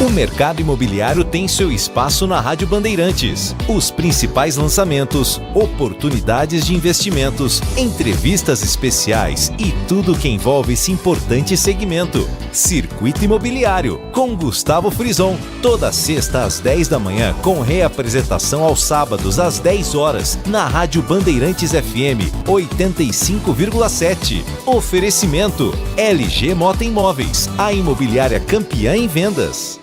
O mercado imobiliário tem seu espaço na Rádio Bandeirantes. Os principais lançamentos, oportunidades de investimentos, entrevistas especiais e tudo que envolve esse importante segmento. Circuito Imobiliário, com Gustavo Frison. Toda sexta às 10 da manhã, com reapresentação aos sábados às 10 horas, na Rádio Bandeirantes FM 85,7. Oferecimento LG Mota Imóveis, a imobiliária campeã em vendas.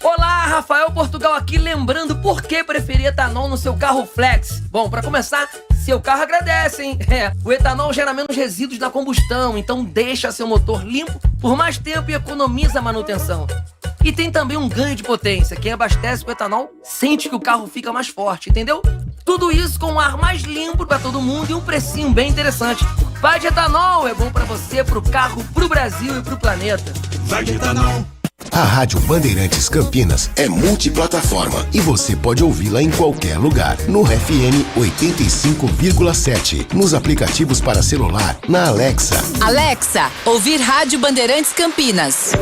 Olá, Rafael Portugal aqui, lembrando por que preferir etanol no seu carro flex. Bom, para começar, seu carro agradece, hein? O etanol gera menos resíduos na combustão, então deixa seu motor limpo por mais tempo e economiza a manutenção. E tem também um ganho de potência. Quem abastece com etanol sente que o carro fica mais forte, entendeu? Tudo isso com um ar mais limpo para todo mundo e um precinho bem interessante. Vai de etanol, é bom para você, pro carro, pro Brasil e pro planeta. Vai de etanol. A Rádio Bandeirantes Campinas é multiplataforma e você pode ouvi-la em qualquer lugar. No FM 85,7, nos aplicativos para celular, na Alexa. Alexa, ouvir Rádio Bandeirantes Campinas.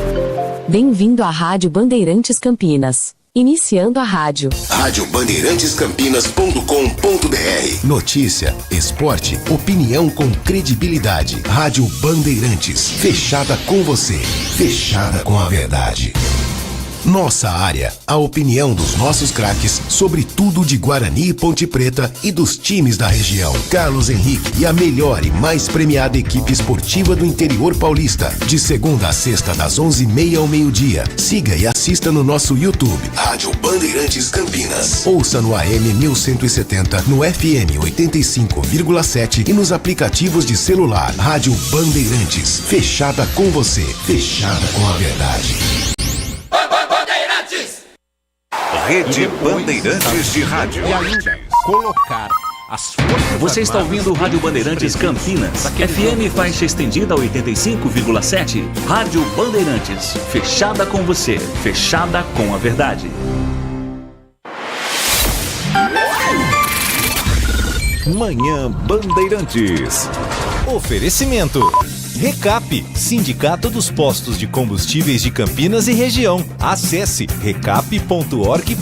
Bem-vindo à Rádio Bandeirantes Campinas. Iniciando a rádio. radiobandeirantes.com.br. Notícia, esporte, opinião com credibilidade. Rádio Bandeirantes. Fechada com você. Fechada com a verdade. Nossa área, a opinião dos nossos craques sobre tudo de Guarani e Ponte Preta e dos times da região. Carlos Henrique e a melhor e mais premiada equipe esportiva do interior paulista. De segunda a sexta, das 11h30 ao meio-dia. Siga e assista no nosso YouTube. Rádio Bandeirantes Campinas. Ouça no AM 1170, no FM 85,7 e nos aplicativos de celular. Rádio Bandeirantes. Fechada com você. Fechada com a verdade. Rede Bandeirantes de Rádio. E ainda colocar as forças. Você está ouvindo Rádio Bandeirantes Campinas. FM faixa estendida 85,7. Rádio Bandeirantes. Fechada com você. Fechada com a verdade. Manhã Bandeirantes. Oferecimento. Recap, Sindicato dos Postos de Combustíveis de Campinas e Região. Acesse recap.org.br.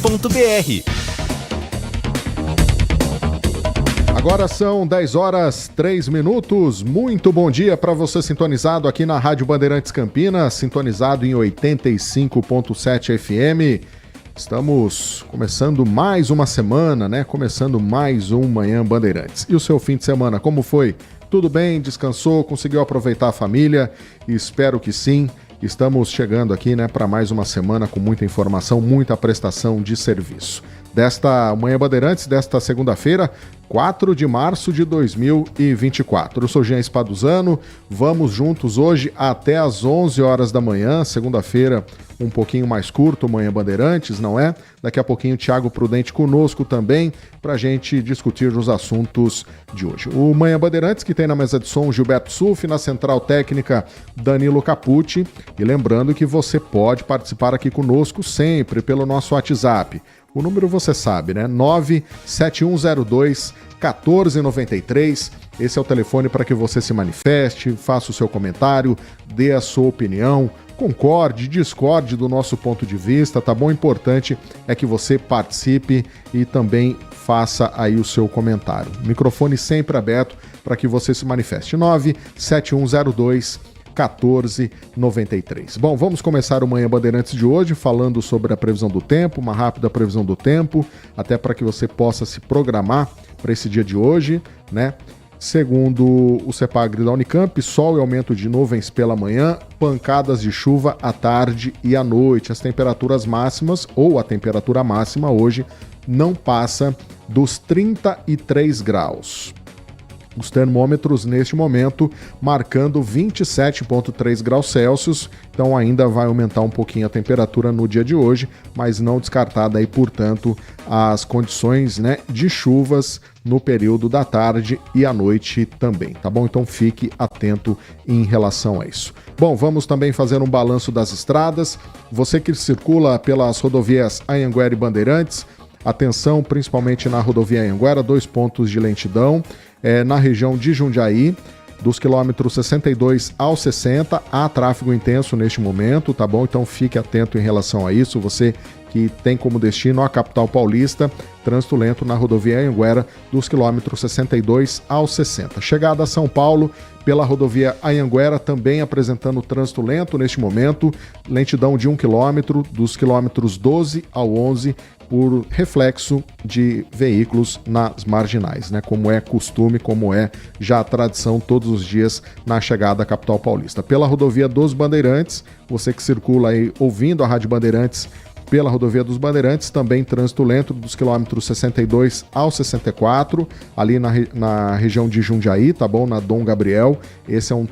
Agora são 10h03. Muito bom dia para você sintonizado aqui na Rádio Bandeirantes Campinas, sintonizado em 85,7 FM. Estamos começando mais uma semana, né? Começando mais um Manhã Bandeirantes. E o seu fim de semana, como foi? Tudo bem? Descansou? Conseguiu aproveitar a família? Espero que sim. Estamos chegando aqui, né, para mais uma semana com muita informação, muita prestação de serviço. Desta Manhã Bandeirantes, desta segunda-feira, 4 de março de 2024. Eu sou Jean Espaduzano, vamos juntos hoje até às 11 horas da manhã, segunda-feira, um pouquinho mais curto, Manhã Bandeirantes, não é? Daqui a pouquinho o Thiago Prudente conosco também, para a gente discutir os assuntos de hoje. O Manhã Bandeirantes, que tem na mesa de som Gilberto Suff, na central técnica Danilo Capucci, e lembrando que você pode participar aqui conosco sempre pelo nosso WhatsApp. O número você sabe, né? 97102-1493. Esse é o telefone para que você se manifeste, faça o seu comentário, dê a sua opinião, concorde, discorde do nosso ponto de vista, tá bom? O importante é que você participe e também faça aí o seu comentário. Microfone sempre aberto para que você se manifeste. 97102-1493. Bom, vamos começar o Manhã Bandeirantes de hoje falando sobre a previsão do tempo, uma rápida previsão do tempo, até para que você possa se programar para esse dia de hoje, né? Segundo o CEPAGRI da Unicamp, sol e aumento de nuvens pela manhã, pancadas de chuva à tarde e à noite. As temperaturas máximas, ou a temperatura máxima hoje, não passa dos 33 graus. Os termômetros, neste momento, marcando 27,3 graus Celsius, então ainda vai aumentar um pouquinho a temperatura no dia de hoje, mas não descartada aí, portanto, as condições, né, de chuvas no período da tarde e à noite também, tá bom? Então fique atento em relação a isso. Bom, vamos também fazer um balanço das estradas. Você que circula pelas rodovias Anhanguera e Bandeirantes, atenção principalmente na rodovia Anhanguera, 2 pontos de lentidão. Na região de Jundiaí, dos quilômetros 62 ao 60, há tráfego intenso neste momento, tá bom? Então fique atento em relação a isso. Você que tem como destino a capital paulista, trânsito lento na rodovia Anhanguera, dos quilômetros 62 ao 60. Chegada a São Paulo, pela rodovia Anhanguera, também apresentando trânsito lento neste momento, lentidão de 1 quilômetro, dos quilômetros 12 ao 11, por reflexo de veículos nas marginais, né? Como é costume, como é já a tradição todos os dias na chegada à capital paulista. Pela rodovia dos Bandeirantes, você que circula aí ouvindo a Rádio Bandeirantes, pela rodovia dos Bandeirantes, também trânsito lento dos quilômetros 62 ao 64, ali na região de Jundiaí, tá bom? Na Dom Gabriel. Esse é um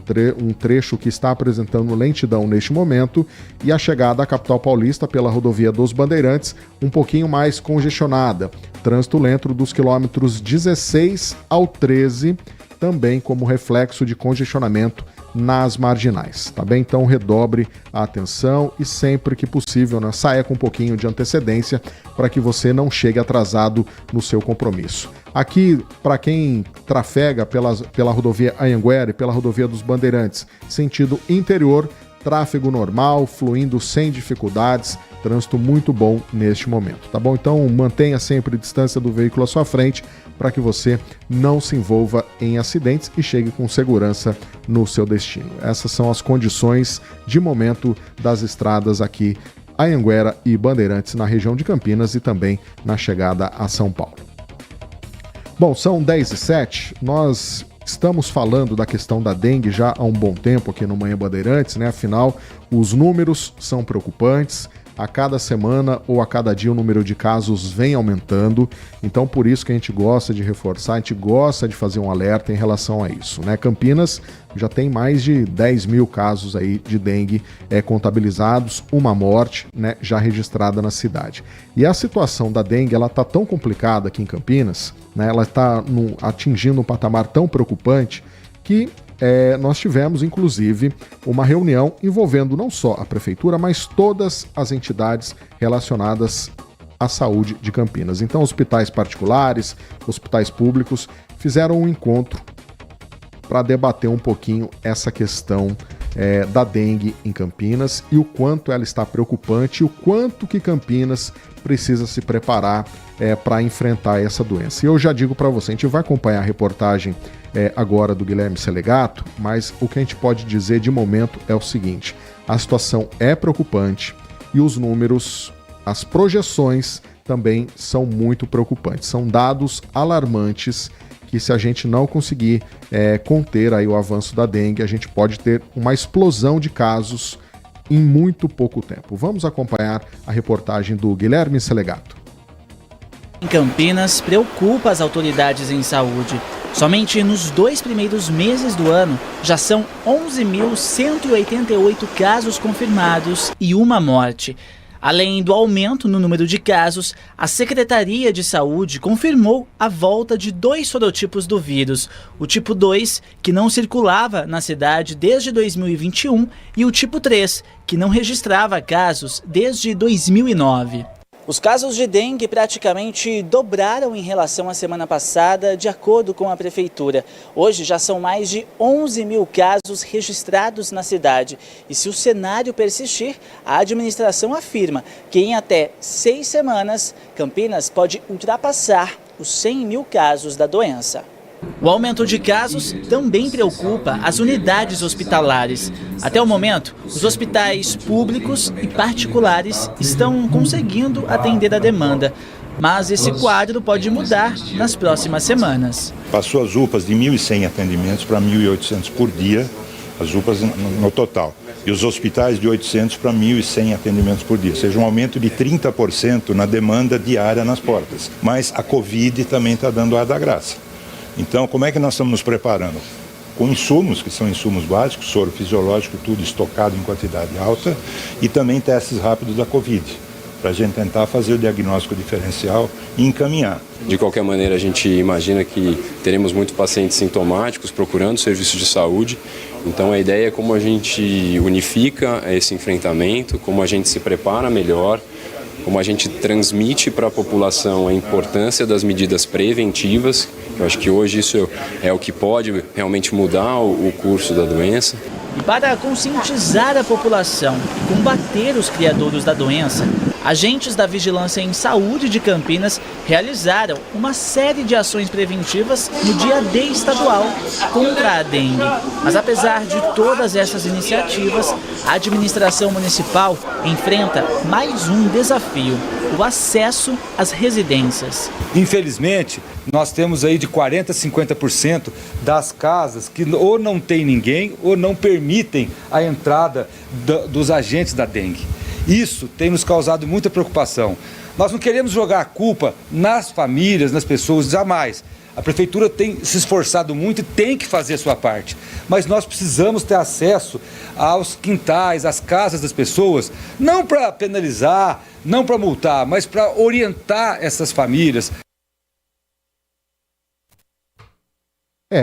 trecho que está apresentando lentidão neste momento. E a chegada à capital paulista pela rodovia dos Bandeirantes, um pouquinho mais congestionada. Trânsito lento dos quilômetros 16 ao 13, também como reflexo de congestionamento nas marginais, tá bem? Então redobre a atenção e sempre que possível, né, saia com um pouquinho de antecedência para que você não chegue atrasado no seu compromisso. Aqui, para quem trafega pela rodovia Anhanguera e pela rodovia dos Bandeirantes, sentido interior, tráfego normal, fluindo sem dificuldades, trânsito muito bom neste momento, tá bom? Então mantenha sempre a distância do veículo à sua frente para que você não se envolva em acidentes e chegue com segurança no seu destino. Essas são as condições de momento das estradas aqui, Anhanguera e Bandeirantes, na região de Campinas e também na chegada a São Paulo. Bom, são 10h07, nós estamos falando da questão da dengue já há um bom tempo aqui no Manhã Bandeirantes, né? Afinal, os números são preocupantes. A cada semana ou a cada dia o número de casos vem aumentando, então por isso que a gente gosta de reforçar, a gente gosta de fazer um alerta em relação a isso, né? Campinas já tem mais de 10 mil casos aí de dengue contabilizados, uma morte, né, já registrada na cidade. E a situação da dengue, ela tá tão complicada aqui em Campinas, né, ela está atingindo um patamar tão preocupante que nós tivemos, inclusive, uma reunião envolvendo não só a prefeitura, mas todas as entidades relacionadas à saúde de Campinas. Então, hospitais particulares, hospitais públicos, fizeram um encontro para debater um pouquinho essa questão da dengue em Campinas e o quanto ela está preocupante e o quanto que Campinas precisa se preparar para enfrentar essa doença. E eu já digo para você, a gente vai acompanhar a reportagem agora do Guilherme Selegato, mas o que a gente pode dizer de momento é o seguinte: a situação é preocupante e os números, as projeções também são muito preocupantes. São dados alarmantes que, se a gente não conseguir conter aí o avanço da dengue, a gente pode ter uma explosão de casos em muito pouco tempo. Vamos acompanhar a reportagem do Guilherme Selegato. Em Campinas, preocupa as autoridades em saúde. Somente nos 2 primeiros meses do ano, já são 11.188 casos confirmados e uma morte. Além do aumento no número de casos, a Secretaria de Saúde confirmou a volta de 2 sorotipos do vírus. O tipo 2, que não circulava na cidade desde 2021, e o tipo 3, que não registrava casos desde 2009. Os casos de dengue praticamente dobraram em relação à semana passada, de acordo com a Prefeitura. Hoje já são mais de 11 mil casos registrados na cidade. E se o cenário persistir, a administração afirma que em até 6 semanas, Campinas pode ultrapassar os 100 mil casos da doença. O aumento de casos também preocupa as unidades hospitalares. Até o momento, os hospitais públicos e particulares estão conseguindo atender a demanda. Mas esse quadro pode mudar nas próximas semanas. Passou as UPAs de 1.100 atendimentos para 1.800 por dia, as UPAs no total. E os hospitais de 800 para 1.100 atendimentos por dia, ou seja, um aumento de 30% na demanda diária nas portas. Mas a Covid também está dando ar da graça. Então, como é que nós estamos nos preparando? Com insumos, que são insumos básicos, soro fisiológico, tudo estocado em quantidade alta, e também testes rápidos da Covid, para a gente tentar fazer o diagnóstico diferencial e encaminhar. De qualquer maneira, a gente imagina que teremos muitos pacientes sintomáticos procurando serviços de saúde. Então, a ideia é como a gente unifica esse enfrentamento, como a gente se prepara melhor, como a gente transmite para a população a importância das medidas preventivas Eu acho que hoje isso é o que pode realmente mudar o curso da doença. E para conscientizar a população e combater os criadores da doença, agentes da Vigilância em Saúde de Campinas realizaram uma série de ações preventivas no Dia D estadual contra a dengue. Mas apesar de todas essas iniciativas, a administração municipal enfrenta mais um desafio: o acesso às residências. Infelizmente, nós temos aí de 40% a 50% das casas que ou não tem ninguém ou não permitem a entrada dos agentes da dengue. Isso tem nos causado muita preocupação. Nós não queremos jogar a culpa nas famílias, nas pessoas, jamais. A prefeitura tem se esforçado muito e tem que fazer a sua parte. Mas nós precisamos ter acesso aos quintais, às casas das pessoas, não para penalizar, não para multar, mas para orientar essas famílias.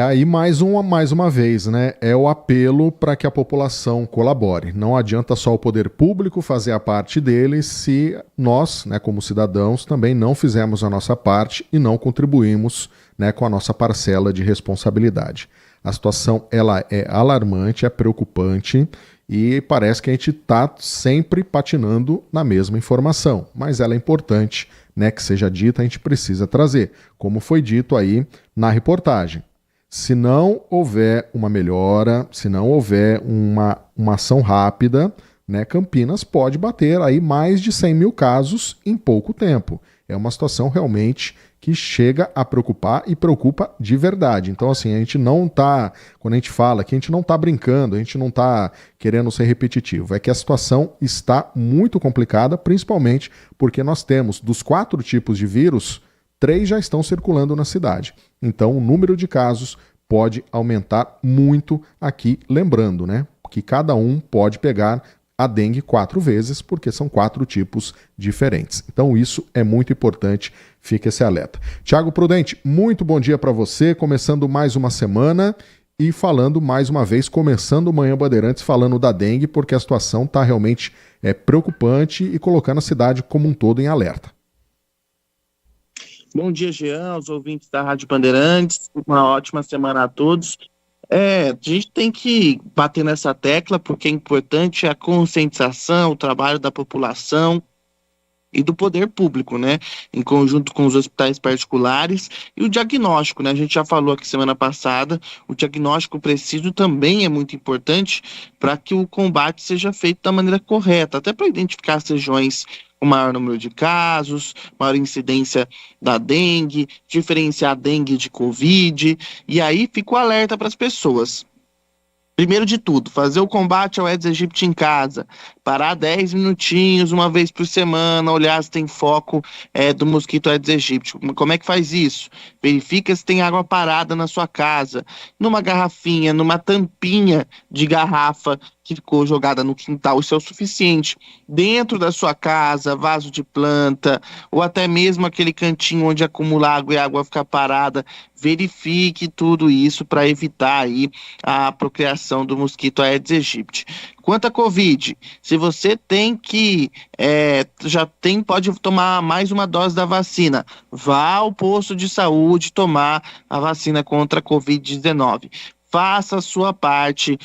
Aí mais uma vez, né? É o apelo para que a população colabore. Não adianta só o poder público fazer a parte dele se nós, né, como cidadãos, também não fizermos a nossa parte e não contribuímos, né, com a nossa parcela de responsabilidade. A situação ela é alarmante, é preocupante e parece que a gente está sempre patinando na mesma informação, mas ela é importante, né, que seja dita, a gente precisa trazer, como foi dito aí na reportagem. Se não houver uma melhora, se não houver uma ação rápida, né, Campinas pode bater aí mais de 100 mil casos em pouco tempo. É uma situação realmente que chega a preocupar e preocupa de verdade. Então, assim, a gente não está, quando a gente fala que a gente não está brincando, a gente não está querendo ser repetitivo. É que a situação está muito complicada, principalmente porque nós temos, dos 4 tipos de vírus, 3 já estão circulando na cidade. Então, o número de casos pode aumentar muito aqui, lembrando, né, que cada um pode pegar a dengue 4 vezes, porque são 4 tipos diferentes. Então, isso é muito importante, fica esse alerta. Tiago Prudente, muito bom dia para você, começando mais uma semana e falando mais uma vez, começando o Manhã Bandeirantes falando da dengue, porque a situação está realmente preocupante e colocando a cidade como um todo em alerta. Bom dia, Jean, aos ouvintes da Rádio Bandeirantes, uma ótima semana a todos. A gente tem que bater nessa tecla, porque é importante a conscientização, o trabalho da população e do poder público, né, em conjunto com os hospitais particulares, e o diagnóstico, né, a gente já falou aqui semana passada, o diagnóstico preciso também é muito importante para que o combate seja feito da maneira correta, até para identificar as regiões com maior número de casos, maior incidência da dengue, diferenciar a dengue de Covid, e aí fica o alerta para as pessoas. Primeiro de tudo, fazer o combate ao Aedes aegypti em casa, parar 10 minutinhos uma vez por semana, olhar se tem foco do mosquito Aedes aegypti. Como é que faz isso? Verifica se tem água parada na sua casa, numa garrafinha, numa tampinha de garrafa que ficou jogada no quintal, isso é o suficiente. Dentro da sua casa, vaso de planta, ou até mesmo aquele cantinho onde acumula água e a água fica parada, verifique tudo isso para evitar aí a procriação do mosquito Aedes aegypti. Quanto à Covid, se você tem que, pode tomar mais uma dose da vacina, vá ao posto de saúde tomar a vacina contra a Covid-19. Faça a sua parte,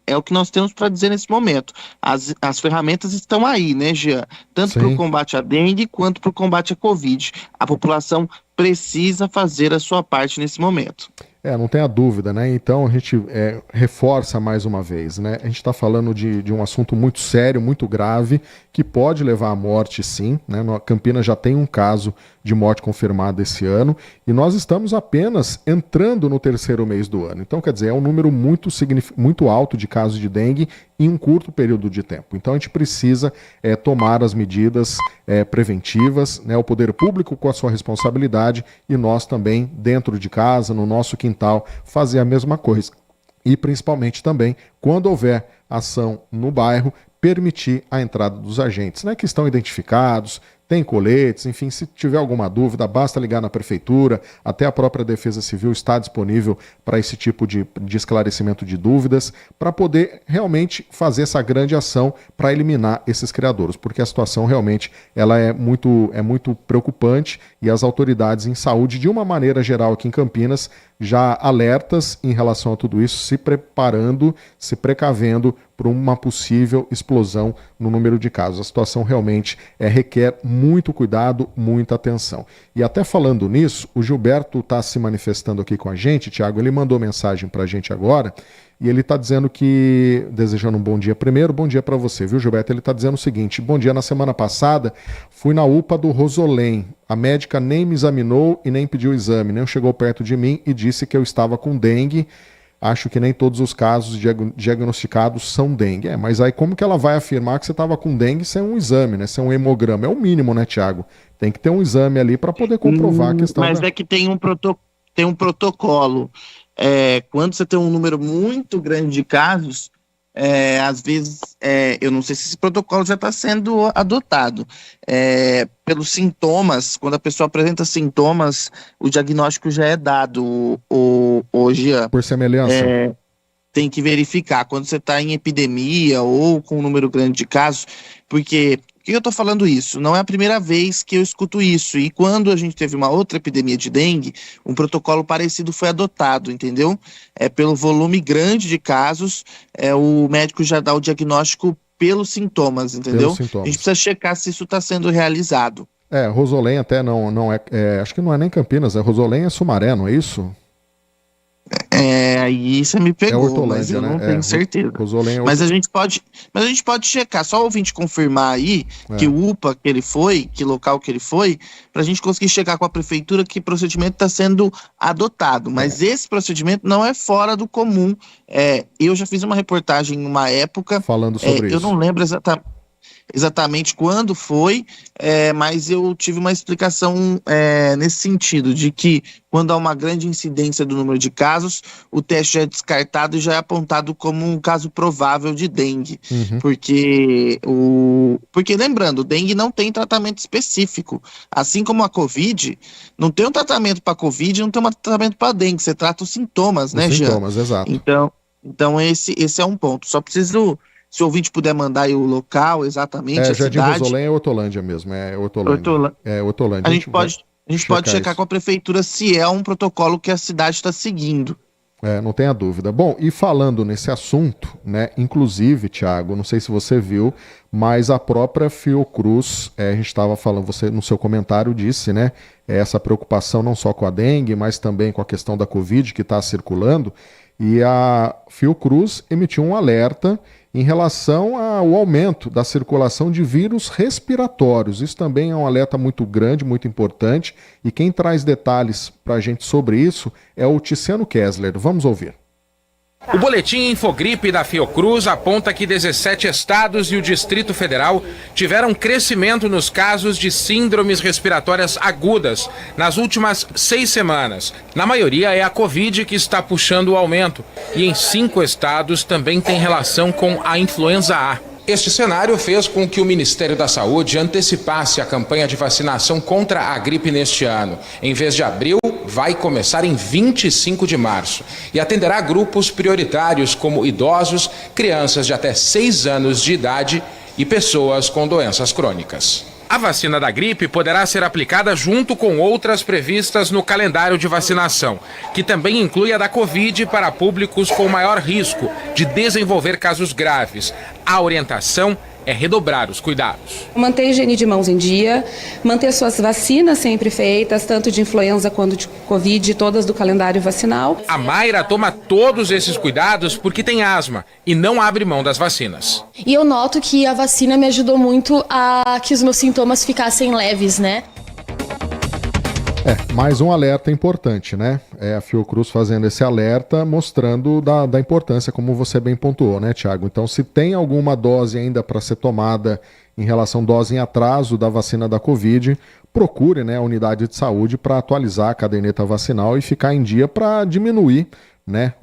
É o que nós temos para dizer nesse momento. As ferramentas estão aí, né, Jean? Tanto para o combate à dengue quanto para o combate à Covid. A população precisa fazer a sua parte nesse momento. Não tenha dúvida, né? Então a gente reforça mais uma vez, né? A gente está falando de um assunto muito sério, muito grave, que pode levar à morte, sim, né? Campinas já tem um caso de morte confirmado esse ano e nós estamos apenas entrando no 3º mês do ano. Então, quer dizer, é um número muito alto de casos de dengue em um curto período de tempo. Então a gente precisa tomar as medidas preventivas, né? O poder público com a sua responsabilidade e nós também, dentro de casa, no nosso quintal, fazer a mesma coisa. E principalmente também, quando houver ação no bairro, permitir a entrada dos agentes, né, que estão identificados, tem coletes, enfim, se tiver alguma dúvida, basta ligar na prefeitura, até a própria Defesa Civil está disponível para esse tipo de esclarecimento de dúvidas, para poder realmente fazer essa grande ação para eliminar esses criadouros, porque a situação realmente ela é muito preocupante e as autoridades em saúde, de uma maneira geral aqui em Campinas, já alertas em relação a tudo isso, se preparando, se precavendo por uma possível explosão no número de casos. A situação realmente requer muito cuidado, muita atenção. E até falando nisso, o Gilberto está se manifestando aqui com a gente, Tiago, ele mandou mensagem para a gente agora, e ele está dizendo que, desejando um bom dia primeiro, bom dia para você, viu, Gilberto? Ele está dizendo o seguinte: bom dia, na semana passada fui na UPA do Rosolém, a médica nem me examinou e nem pediu exame, nem chegou perto de mim e disse que eu estava com dengue. Acho que nem todos os casos diagnosticados são dengue. Mas aí como que ela vai afirmar que você estava com dengue sem um exame, né? Sem um hemograma? É o mínimo, né, Tiago? Tem que ter um exame ali para poder comprovar a questão. Mas é que tem um protocolo. Quando você tem um número muito grande de casos, às vezes, eu não sei se esse protocolo já está sendo adotado. Pelos sintomas, quando a pessoa apresenta sintomas, o diagnóstico já é dado hoje. Por semelhança. Tem que verificar quando você está em epidemia ou com um número grande de casos, porque... Por que eu estou falando isso? Não é a primeira vez que eu escuto isso. E quando a gente teve uma outra epidemia de dengue, um protocolo parecido foi adotado, entendeu? Pelo volume grande de casos, o médico já dá o diagnóstico pelos sintomas, entendeu? Pelos sintomas. A gente precisa checar se isso está sendo realizado. Rosolém até não é, acho que não é nem Campinas, Rosolém é Sumaré, não é isso? Aí você me pegou, Hortolândia, mas eu não né? tenho certeza. Mas a gente pode checar, só o ouvinte confirmar aí que UPA que ele foi, que local que ele foi, pra gente conseguir checar com a prefeitura que procedimento está sendo adotado. Mas esse procedimento não é fora do comum. Eu já fiz uma reportagem em uma época falando sobre isso. Eu não lembro exatamente quando foi, mas eu tive uma explicação nesse sentido, de que quando há uma grande incidência do número de casos, o teste já é descartado e já é apontado como um caso provável de dengue. Porque lembrando, o dengue não tem tratamento específico. Assim como a Covid, não tem um tratamento para Covid, não tem um tratamento para dengue, você trata os sintomas, né, Jean? Sintomas, exato. Então esse é um ponto. Só preciso... Se o ouvinte puder mandar aí o local, exatamente, a Jardim cidade. Rosolém é Hortolândia mesmo, Hortolândia. A gente pode checar com a prefeitura se é um protocolo que a cidade está seguindo. Não tenha dúvida. Bom, e falando nesse assunto, né, inclusive, Tiago, não sei se você viu, mas a própria Fiocruz, a gente estava falando, você no seu comentário disse, né, essa preocupação não só com a dengue, mas também com a questão da Covid que está circulando, e a Fiocruz emitiu um alerta em relação ao aumento da circulação de vírus respiratórios. Isso também é um alerta muito grande, muito importante, e quem traz detalhes para a gente sobre isso é o Tiziano Kessler. Vamos ouvir. O boletim Infogripe da Fiocruz aponta que 17 estados e o Distrito Federal tiveram crescimento nos casos de síndromes respiratórias agudas nas últimas 6 semanas. Na maioria é a Covid que está puxando o aumento, e em 5 estados também tem relação com a influenza A. Este cenário fez com que o Ministério da Saúde antecipasse a campanha de vacinação contra a gripe neste ano. Em vez de abril, vai começar em 25 de março e atenderá grupos prioritários como idosos, crianças de até 6 anos de idade e pessoas com doenças crônicas. A vacina da gripe poderá ser aplicada junto com outras previstas no calendário de vacinação, que também inclui a da Covid para públicos com maior risco de desenvolver casos graves. A orientação é redobrar os cuidados. Manter a higiene de mãos em dia, manter suas vacinas sempre feitas, tanto de influenza quanto de Covid, todas do calendário vacinal. A Mayra toma todos esses cuidados porque tem asma e não abre mão das vacinas. E eu noto que a vacina me ajudou muito a que os meus sintomas ficassem leves, né? Mais um alerta importante, né? A Fiocruz fazendo esse alerta, mostrando da importância, como você bem pontuou, né, Tiago? Então, se tem alguma dose ainda para ser tomada em relação à dose em atraso da vacina da Covid, procure, né, a unidade de saúde para atualizar a caderneta vacinal e ficar em dia para diminuir, né,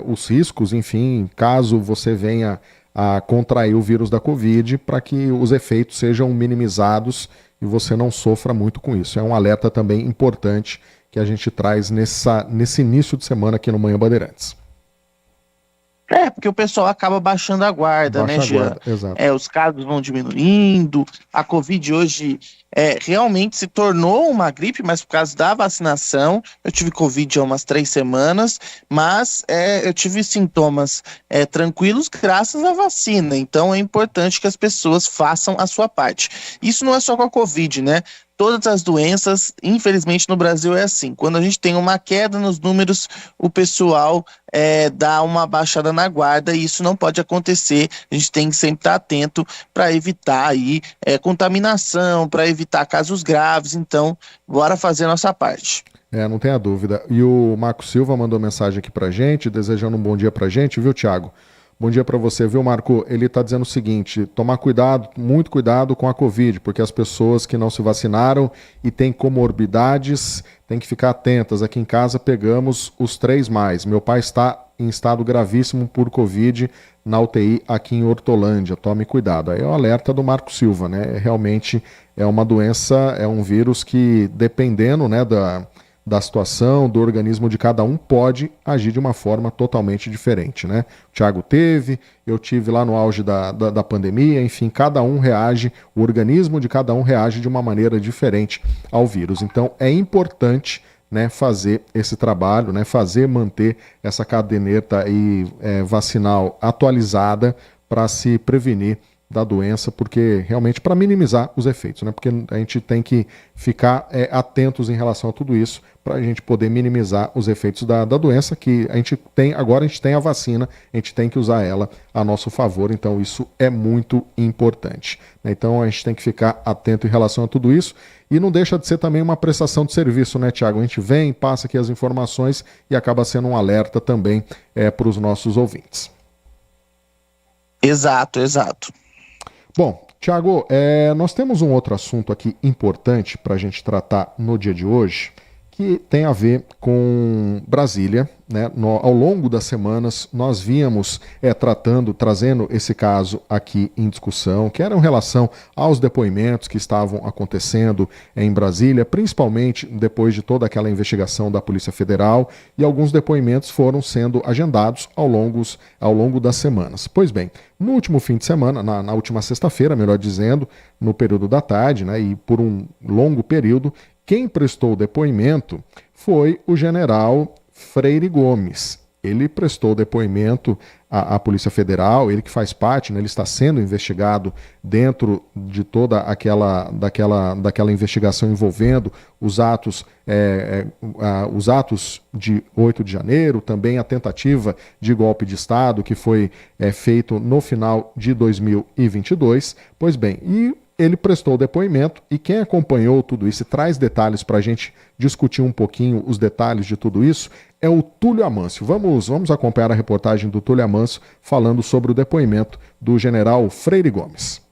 os riscos, enfim, caso você venha a contrair o vírus da Covid para que os efeitos sejam minimizados e você não sofra muito com isso. É um alerta também importante que a gente traz nesse início de semana aqui no Manhã Bandeirantes. Porque o pessoal acaba baixando a guarda, né, Jean? Exato. Os casos vão diminuindo, a Covid hoje realmente se tornou uma gripe, mas por causa da vacinação. Eu tive Covid há umas 3 semanas, mas eu tive sintomas tranquilos graças à vacina. Então é importante que as pessoas façam a sua parte. Isso não é só com a Covid, né? Todas as doenças, infelizmente no Brasil é assim. Quando a gente tem uma queda nos números, o pessoal dá uma baixada na guarda e isso não pode acontecer. A gente tem que sempre estar atento para evitar aí contaminação, para evitar casos graves. Então, bora fazer a nossa parte. Não tenha dúvida. E o Marco Silva mandou mensagem aqui pra gente, desejando um bom dia pra gente, viu, Thiago? Bom dia para você, viu, Marco? Ele está dizendo o seguinte: tomar cuidado, muito cuidado com a Covid, porque as pessoas que não se vacinaram e têm comorbidades têm que ficar atentas. Aqui em casa pegamos os 3 mais. Meu pai está em estado gravíssimo por Covid na UTI aqui em Hortolândia. Tome cuidado. Aí é o alerta do Marco Silva, né? Realmente é uma doença, é um vírus que, dependendo, né, da situação, do organismo de cada um, pode agir de uma forma totalmente diferente, né? O Thiago teve, eu tive lá no auge da pandemia, enfim, cada um reage, o organismo de cada um reage de uma maneira diferente ao vírus. Então é importante, né, fazer esse trabalho, né, manter essa caderneta aí, vacinal atualizada para se prevenir da doença, porque realmente para minimizar os efeitos, né? Porque a gente tem que ficar atentos em relação a tudo isso para a gente poder minimizar os efeitos da doença, que a gente tem, agora a gente tem a vacina, a gente tem que usar ela a nosso favor, então isso é muito importante, né? Então a gente tem que ficar atento em relação a tudo isso e não deixa de ser também uma prestação de serviço, né, Thiago? A gente vem, passa aqui as informações e acaba sendo um alerta também para os nossos ouvintes. Exato. Bom, Thiago, nós temos um outro assunto aqui importante para a gente tratar no dia de hoje, que tem a ver com Brasília, né? Ao longo das semanas nós víamos trazendo esse caso aqui em discussão, que era em relação aos depoimentos que estavam acontecendo em Brasília, principalmente depois de toda aquela investigação da Polícia Federal, e alguns depoimentos foram sendo agendados ao longo das semanas. Pois bem, no último fim de semana, na última sexta-feira, melhor dizendo, no período da tarde, né, e por um longo período, quem prestou depoimento foi o general Freire Gomes. Ele prestou depoimento à Polícia Federal, ele que faz parte, né, ele está sendo investigado dentro de toda daquela investigação envolvendo os atos de 8 de janeiro, também a tentativa de golpe de Estado que foi feito no final de 2022. Pois bem, e ele prestou depoimento, e quem acompanhou tudo isso e traz detalhes para a gente discutir um pouquinho os detalhes de tudo isso é o Túlio Amâncio. Vamos acompanhar a reportagem do Túlio Amâncio falando sobre o depoimento do general Freire Gomes.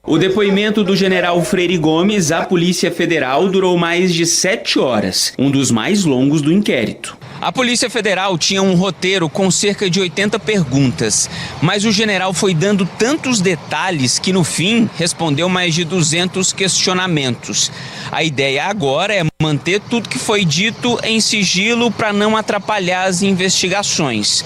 O depoimento do general Freire Gomes à Polícia Federal durou mais de 7 horas, um dos mais longos do inquérito. A Polícia Federal tinha um roteiro com cerca de 80 perguntas, mas o general foi dando tantos detalhes que no fim respondeu mais de 200 questionamentos. A ideia agora é manter tudo que foi dito em sigilo para não atrapalhar as investigações.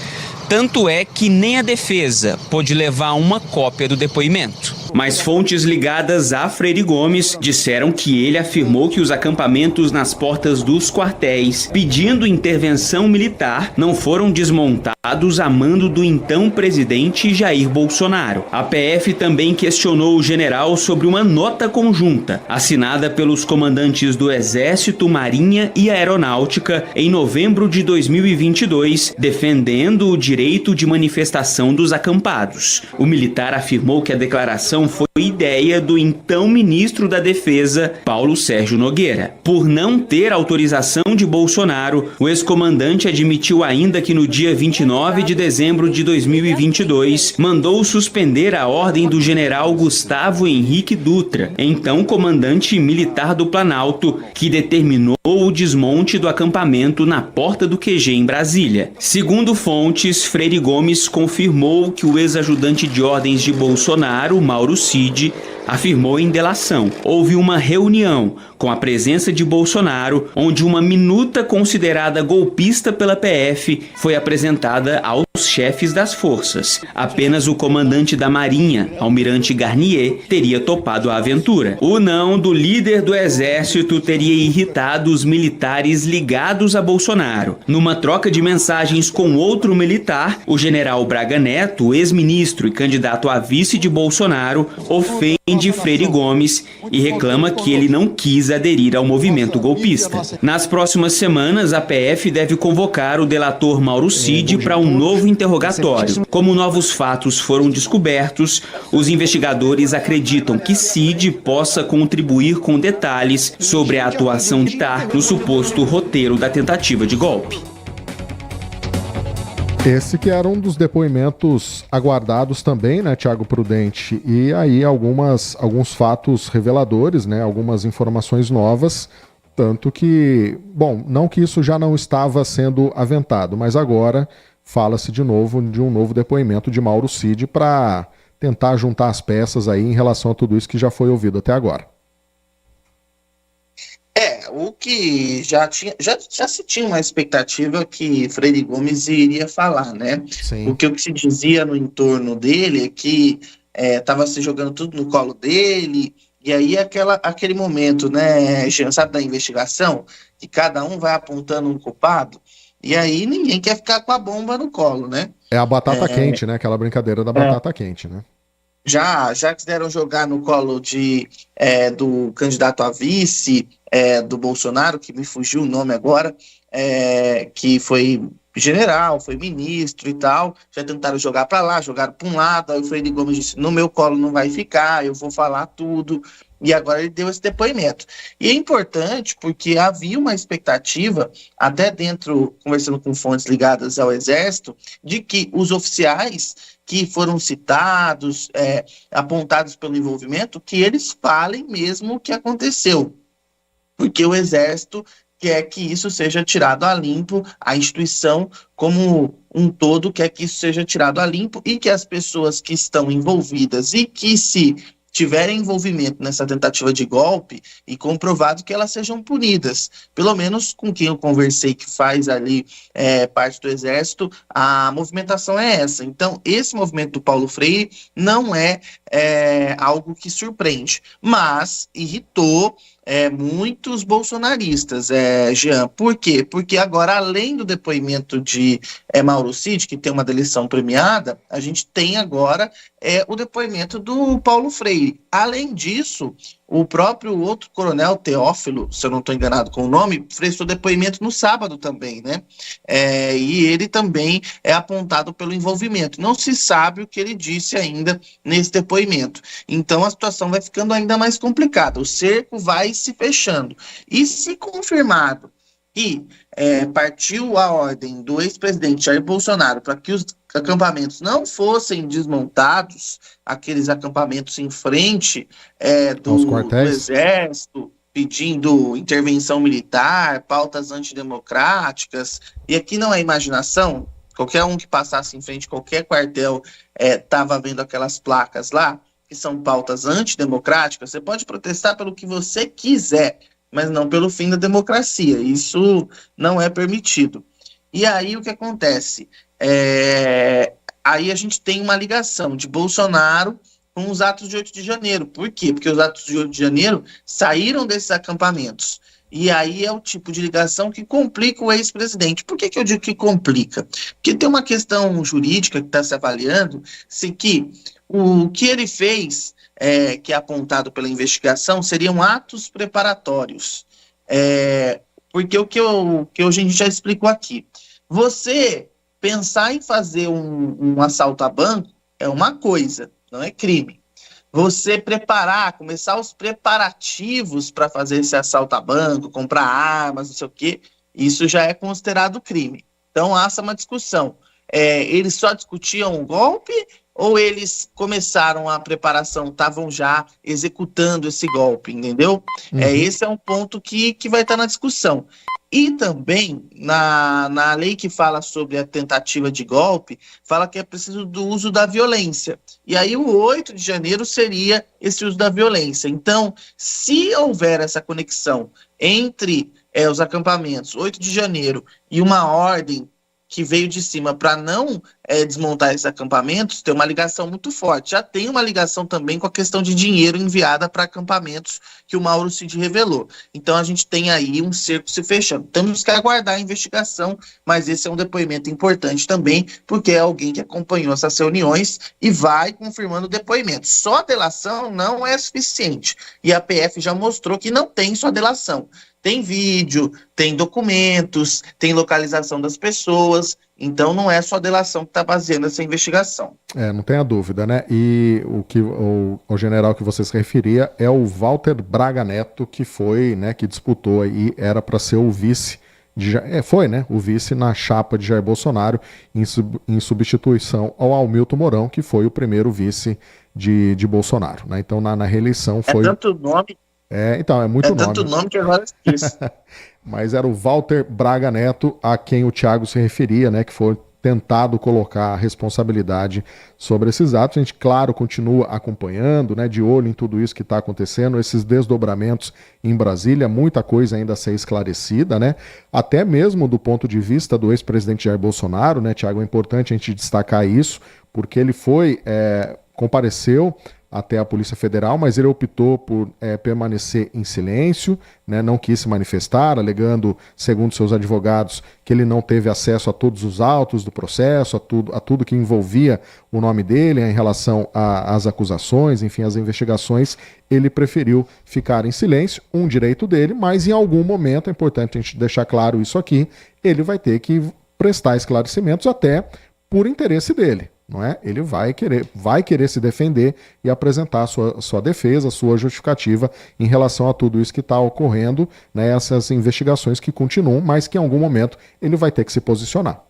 Tanto é que nem a defesa pôde levar uma cópia do depoimento. Mas fontes ligadas a Freire Gomes disseram que ele afirmou que os acampamentos nas portas dos quartéis pedindo intervenção militar não foram desmontados a mando do então presidente Jair Bolsonaro. A PF também questionou o general sobre uma nota conjunta assinada pelos comandantes do Exército, Marinha e Aeronáutica em novembro de 2022, defendendo o direito de manifestação dos acampados. O militar afirmou que a declaração operação foi ideia do então ministro da Defesa, Paulo Sérgio Nogueira. Por não ter autorização de Bolsonaro, o ex-comandante admitiu ainda que no dia 29 de dezembro de 2022 mandou suspender a ordem do general Gustavo Henrique Dutra, então comandante militar do Planalto, que determinou o desmonte do acampamento na porta do QG em Brasília. Segundo fontes, Freire Gomes confirmou que o ex-ajudante de ordens de Bolsonaro, Mauro Cid, afirmou em delação. Houve uma reunião com a presença de Bolsonaro, onde uma minuta considerada golpista pela PF foi apresentada aos chefes das forças. Apenas o comandante da Marinha, Almirante Garnier, teria topado a aventura. O não do líder do Exército teria irritado os militares ligados a Bolsonaro. Numa troca de mensagens com outro militar, o general Braga Neto, ex-ministro e candidato a vice de Bolsonaro, ofende Freire Gomes e reclama que ele não quis aderir ao movimento golpista. Nas próximas semanas, a PF deve convocar o delator Mauro Cid para um novo interrogatório. Como novos fatos foram descobertos, os investigadores acreditam que Cid possa contribuir com detalhes sobre a atuação militar no suposto roteiro da tentativa de golpe. Esse que era um dos depoimentos aguardados também, né, Tiago Prudente? E aí alguns fatos reveladores, né, algumas informações novas, tanto que, bom, não que isso já não estava sendo aventado, mas agora fala-se de novo de um novo depoimento de Mauro Cid para tentar juntar as peças aí em relação a tudo isso que já foi ouvido até agora. O que já se tinha uma expectativa que Freire Gomes iria falar, né? Sim. O que se dizia no entorno dele é que estava se jogando tudo no colo dele, e aí aquele momento, né, sabe, da investigação, que cada um vai apontando um culpado, e aí ninguém quer ficar com a bomba no colo, né? É a batata quente, né? Aquela brincadeira da batata quente, né? Já quiseram jogar no colo do candidato a vice do Bolsonaro, que me fugiu o nome agora, que foi general, foi ministro e tal, já tentaram jogar para lá, jogaram para um lado, aí o Freire Gomes disse, no meu colo não vai ficar, eu vou falar tudo, e agora ele deu esse depoimento. E é importante porque havia uma expectativa, até dentro, conversando com fontes ligadas ao Exército, de que os oficiais que foram citados, apontados pelo envolvimento, que eles falem mesmo o que aconteceu. Porque o Exército quer que isso seja tirado a limpo, a instituição como um todo quer que isso seja tirado a limpo e que as pessoas que estão envolvidas e que se tiverem envolvimento nessa tentativa de golpe e comprovado que elas sejam punidas. Pelo menos com quem eu conversei que faz ali parte do Exército, a movimentação é essa. Então, esse movimento do Paulo Freire não é algo que surpreende, mas irritou muitos bolsonaristas, Jean. Por quê? Porque agora, além do depoimento de Mauro Cid, que tem uma delação premiada, a gente tem agora o depoimento do Paulo Freire. Além disso, o próprio outro coronel Teófilo, se eu não estou enganado com o nome, prestou depoimento no sábado também, né? E ele também é apontado pelo envolvimento. Não se sabe o que ele disse ainda nesse depoimento. Então a situação vai ficando ainda mais complicada. O cerco vai se fechando. E se confirmado que partiu a ordem do ex-presidente Jair Bolsonaro para que os acampamentos não fossem desmontados, aqueles acampamentos em frente do Exército, pedindo intervenção militar, pautas antidemocráticas, e aqui não é imaginação, qualquer um que passasse em frente a qualquer quartel estava vendo aquelas placas lá, que são pautas antidemocráticas. Você pode protestar pelo que você quiser, mas não pelo fim da democracia. Isso não é permitido. E aí o que acontece? Aí a gente tem uma ligação de Bolsonaro com os atos de 8 de janeiro. Por quê? Porque os atos de 8 de janeiro saíram desses acampamentos. E aí é o tipo de ligação que complica o ex-presidente. Por que eu digo que complica? Porque tem uma questão jurídica que está se avaliando, se que o que ele fez, que é apontado pela investigação, seriam atos preparatórios. Porque o que a gente já explicou aqui. Você pensar em fazer um assalto a banco é uma coisa, não é crime. você começar os preparativos para fazer esse assalto a banco, comprar armas, não sei o quê, isso já é considerado crime. Então, há uma discussão. Eles só discutiam o golpe ou eles começaram a preparação, estavam já executando esse golpe, entendeu? Esse é um ponto que vai estar na discussão. E também, na lei que fala sobre a tentativa de golpe, fala que é preciso do uso da violência. E aí o 8 de janeiro seria esse uso da violência. Então, se houver essa conexão entre os acampamentos 8 de janeiro e uma ordem que veio de cima para não desmontar esses acampamentos, tem uma ligação muito forte. Já tem uma ligação também com a questão de dinheiro enviada para acampamentos que o Mauro Cid revelou. Então a gente tem aí um cerco se fechando. Temos que aguardar a investigação, mas esse é um depoimento importante também, porque é alguém que acompanhou essas reuniões e vai confirmando o depoimento. Só a delação não é suficiente. E a PF já mostrou que não tem só delação. Tem vídeo, tem documentos, tem localização das pessoas, então não é só a delação que está baseando essa investigação. Não tenha dúvida, né? E o que o general que você se referia é o Walter Braga Neto, que foi, né, que disputou aí, era para ser o vice, o vice na chapa de Jair Bolsonaro, em substituição ao Hamilton Mourão, que foi o primeiro vice de Bolsonaro, né? Então na reeleição foi... tanto nome... Então, é muito nome. É tanto nome que agora esqueço. Mas era o Walter Braga Neto a quem o Thiago se referia, né, que foi tentado colocar a responsabilidade sobre esses atos. A gente, claro, continua acompanhando, né, de olho em tudo isso que está acontecendo, esses desdobramentos em Brasília, muita coisa ainda a ser esclarecida, né, até mesmo do ponto de vista do ex-presidente Jair Bolsonaro, né, Thiago, é importante a gente destacar isso, porque ele compareceu até a Polícia Federal, mas ele optou por permanecer em silêncio, né, não quis se manifestar, alegando, segundo seus advogados, que ele não teve acesso a todos os autos do processo, a tudo que envolvia o nome dele, em relação às acusações, enfim, às investigações. Ele preferiu ficar em silêncio, um direito dele, mas em algum momento, é importante a gente deixar claro isso aqui, ele vai ter que prestar esclarecimentos até por interesse dele. Não é? Ele vai querer se defender e apresentar sua defesa, sua justificativa em relação a tudo isso que está ocorrendo, né, essas investigações que continuam, mas que em algum momento ele vai ter que se posicionar.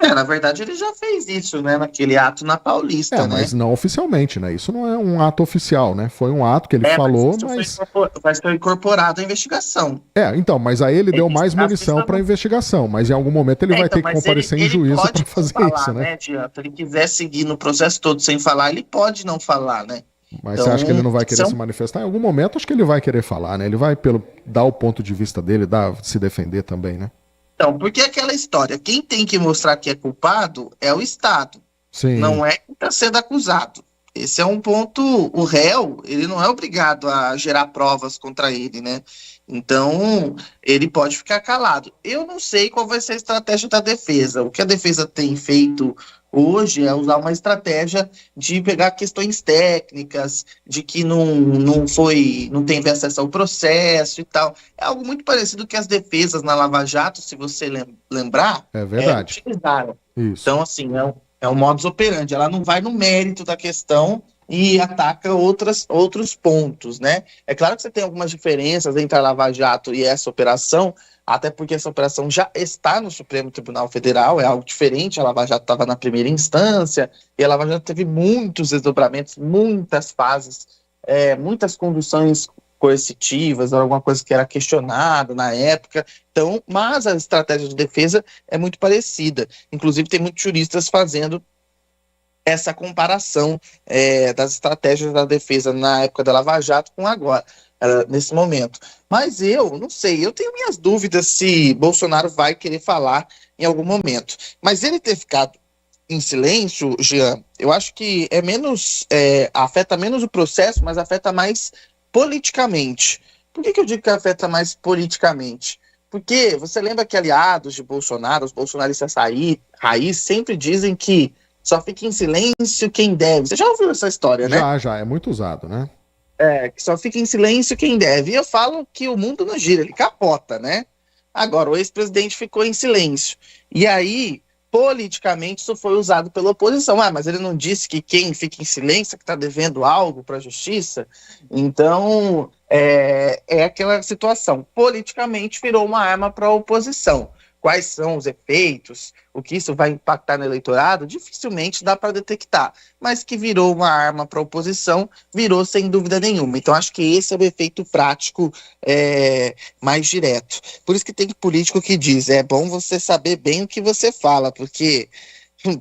Na verdade ele já fez isso, né, naquele ato na Paulista, né? Mas não oficialmente, né? Isso não é um ato oficial, né? Foi um ato que ele falou, mas... Vai ser incorporado à investigação. Então, mas aí ele deu mais munição para a investigação, mas em algum momento ele vai ter que comparecer em juízo para fazer isso, né? Se ele quiser seguir no processo todo sem falar, ele pode não falar, né? Mas então, você acha que ele não vai querer se manifestar? Em algum momento acho que ele vai querer falar, né? Ele vai dar o ponto de vista dele, se defender também, né? Então, porque aquela história, quem tem que mostrar que é culpado é o Estado. Sim. Não é quem está sendo acusado. Esse é um ponto, o réu, ele não é obrigado a gerar provas contra ele, né? Então, ele pode ficar calado. Eu não sei qual vai ser a estratégia da defesa. O que a defesa tem feito hoje é usar uma estratégia de pegar questões técnicas, de que não teve acesso ao processo e tal. É algo muito parecido que as defesas na Lava Jato, se você lembrar, é verdade. Utilizaram. Isso. Então, assim, é um modus operandi. Ela não vai no mérito da questão e ataca outros pontos, né? É claro que você tem algumas diferenças entre a Lava Jato e essa operação, até porque essa operação já está no Supremo Tribunal Federal, é algo diferente. A Lava Jato estava na primeira instância, e a Lava Jato teve muitos desdobramentos, muitas fases, muitas conduções coercitivas, alguma coisa que era questionada na época. Então, mas a estratégia de defesa é muito parecida. Inclusive, tem muitos juristas fazendo essa comparação das estratégias da defesa na época da Lava Jato com agora, nesse momento. Mas eu não sei, eu tenho minhas dúvidas se Bolsonaro vai querer falar em algum momento. Mas ele ter ficado em silêncio, Jean, eu acho que afeta menos o processo, mas afeta mais politicamente. Por que eu digo que afeta mais politicamente? Porque você lembra que aliados de Bolsonaro, os bolsonaristas raiz, sempre dizem que só fica em silêncio quem deve. Você já ouviu essa história, né? Já, é muito usado, né? Que só fica em silêncio quem deve. E eu falo que o mundo não gira, ele capota, né? Agora, o ex-presidente ficou em silêncio. E aí, politicamente isso foi usado pela oposição. Mas ele não disse que quem fica em silêncio é que está devendo algo para a justiça? Então, é aquela situação. Politicamente virou uma arma para a oposição. Quais são os efeitos, o que isso vai impactar no eleitorado, dificilmente dá para detectar. Mas que virou uma arma para a oposição, virou sem dúvida nenhuma. Então acho que esse é o efeito prático mais direto. Por isso que tem político que diz, é bom você saber bem o que você fala, porque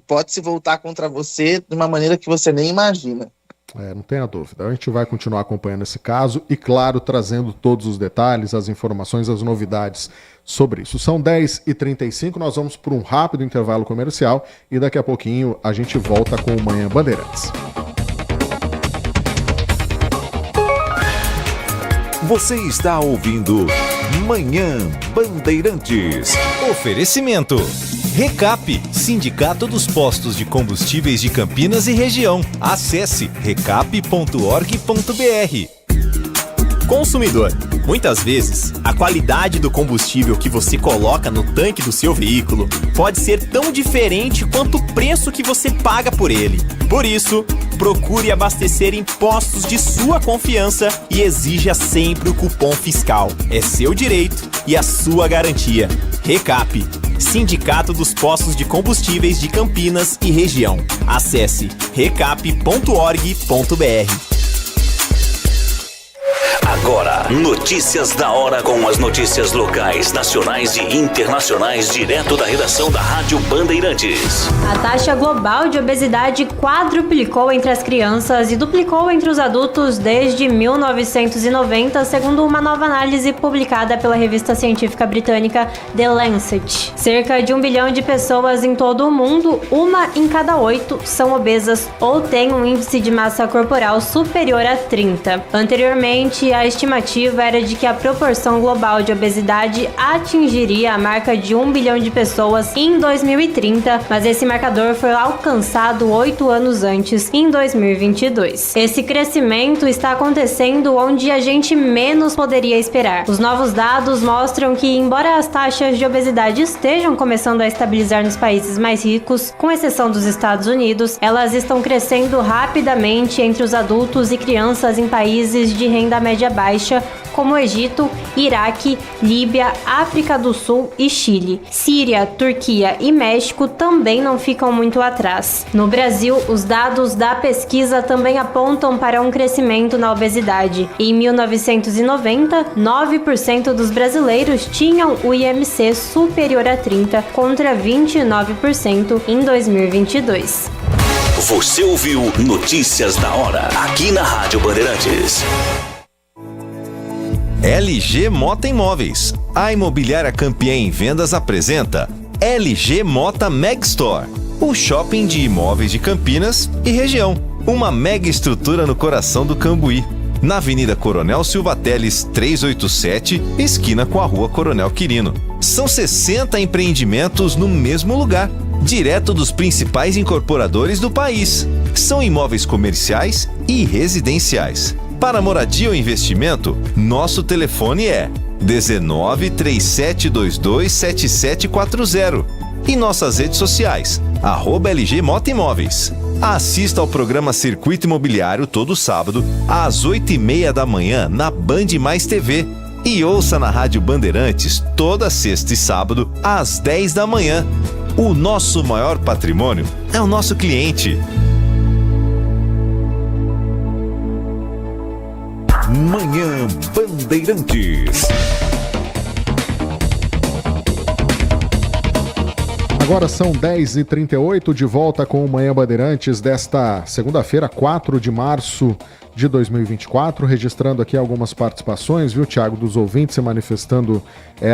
pode se voltar contra você de uma maneira que você nem imagina. Não tenha dúvida. A gente vai continuar acompanhando esse caso e, claro, trazendo todos os detalhes, as informações, as novidades sobre isso. São 10h35, nós vamos por um rápido intervalo comercial e daqui a pouquinho a gente volta com o Manhã Bandeirantes. Você está ouvindo Manhã Bandeirantes. Oferecimento. Recap, Sindicato dos Postos de Combustíveis de Campinas e Região. Acesse recap.org.br. Consumidor, muitas vezes, a qualidade do combustível que você coloca no tanque do seu veículo pode ser tão diferente quanto o preço que você paga por ele. Por isso, procure abastecer em postos de sua confiança e exija sempre o cupom fiscal. É seu direito e a sua garantia. Recap, Sindicato dos Postos de Combustíveis de Campinas e Região. Acesse recap.org.br. Agora, notícias da hora com as notícias locais, nacionais e internacionais direto da redação da Rádio Bandeirantes. A taxa global de obesidade quadruplicou entre as crianças e duplicou entre os adultos desde 1990, segundo uma nova análise publicada pela revista científica britânica The Lancet. Cerca de 1 bilhão de pessoas em todo o mundo, 1 em cada 8 são obesas ou têm um índice de massa corporal superior a 30. Anteriormente, a estimativa era de que a proporção global de obesidade atingiria a marca de 1 bilhão de pessoas em 2030, mas esse marcador foi alcançado 8 anos antes, em 2022. Esse crescimento está acontecendo onde a gente menos poderia esperar. Os novos dados mostram que, embora as taxas de obesidade estejam começando a estabilizar nos países mais ricos, com exceção dos Estados Unidos, elas estão crescendo rapidamente entre os adultos e crianças em países de renda média baixa, como Egito, Iraque, Líbia, África do Sul e Chile. Síria, Turquia e México também não ficam muito atrás. No Brasil, os dados da pesquisa também apontam para um crescimento na obesidade. Em 1990, 9% dos brasileiros tinham o IMC superior a 30, contra 29% em 2022. Você ouviu Notícias da Hora, aqui na Rádio Bandeirantes. LG Mota Imóveis. A imobiliária campeã em vendas apresenta LG Mota Megstore, o shopping de imóveis de Campinas e região. Uma mega estrutura no coração do Cambuí, na Avenida Coronel Silva Teles 387, esquina com a Rua Coronel Quirino. São 60 empreendimentos no mesmo lugar, direto dos principais incorporadores do país. São imóveis comerciais e residenciais. Para moradia ou investimento, nosso telefone é 19 3722 7740 e nossas redes sociais, @LG Mota Imóveis. Assista ao programa Circuito Imobiliário todo sábado, às 8h30 da manhã, na Band Mais TV. E ouça na Rádio Bandeirantes toda sexta e sábado, às 10 da manhã. O nosso maior patrimônio é o nosso cliente. Manhã Bandeirantes. Agora são 10h38, de volta com o Manhã Bandeirantes desta segunda-feira, 4 de março de 2024, registrando aqui algumas participações, viu, Thiago, dos ouvintes se manifestando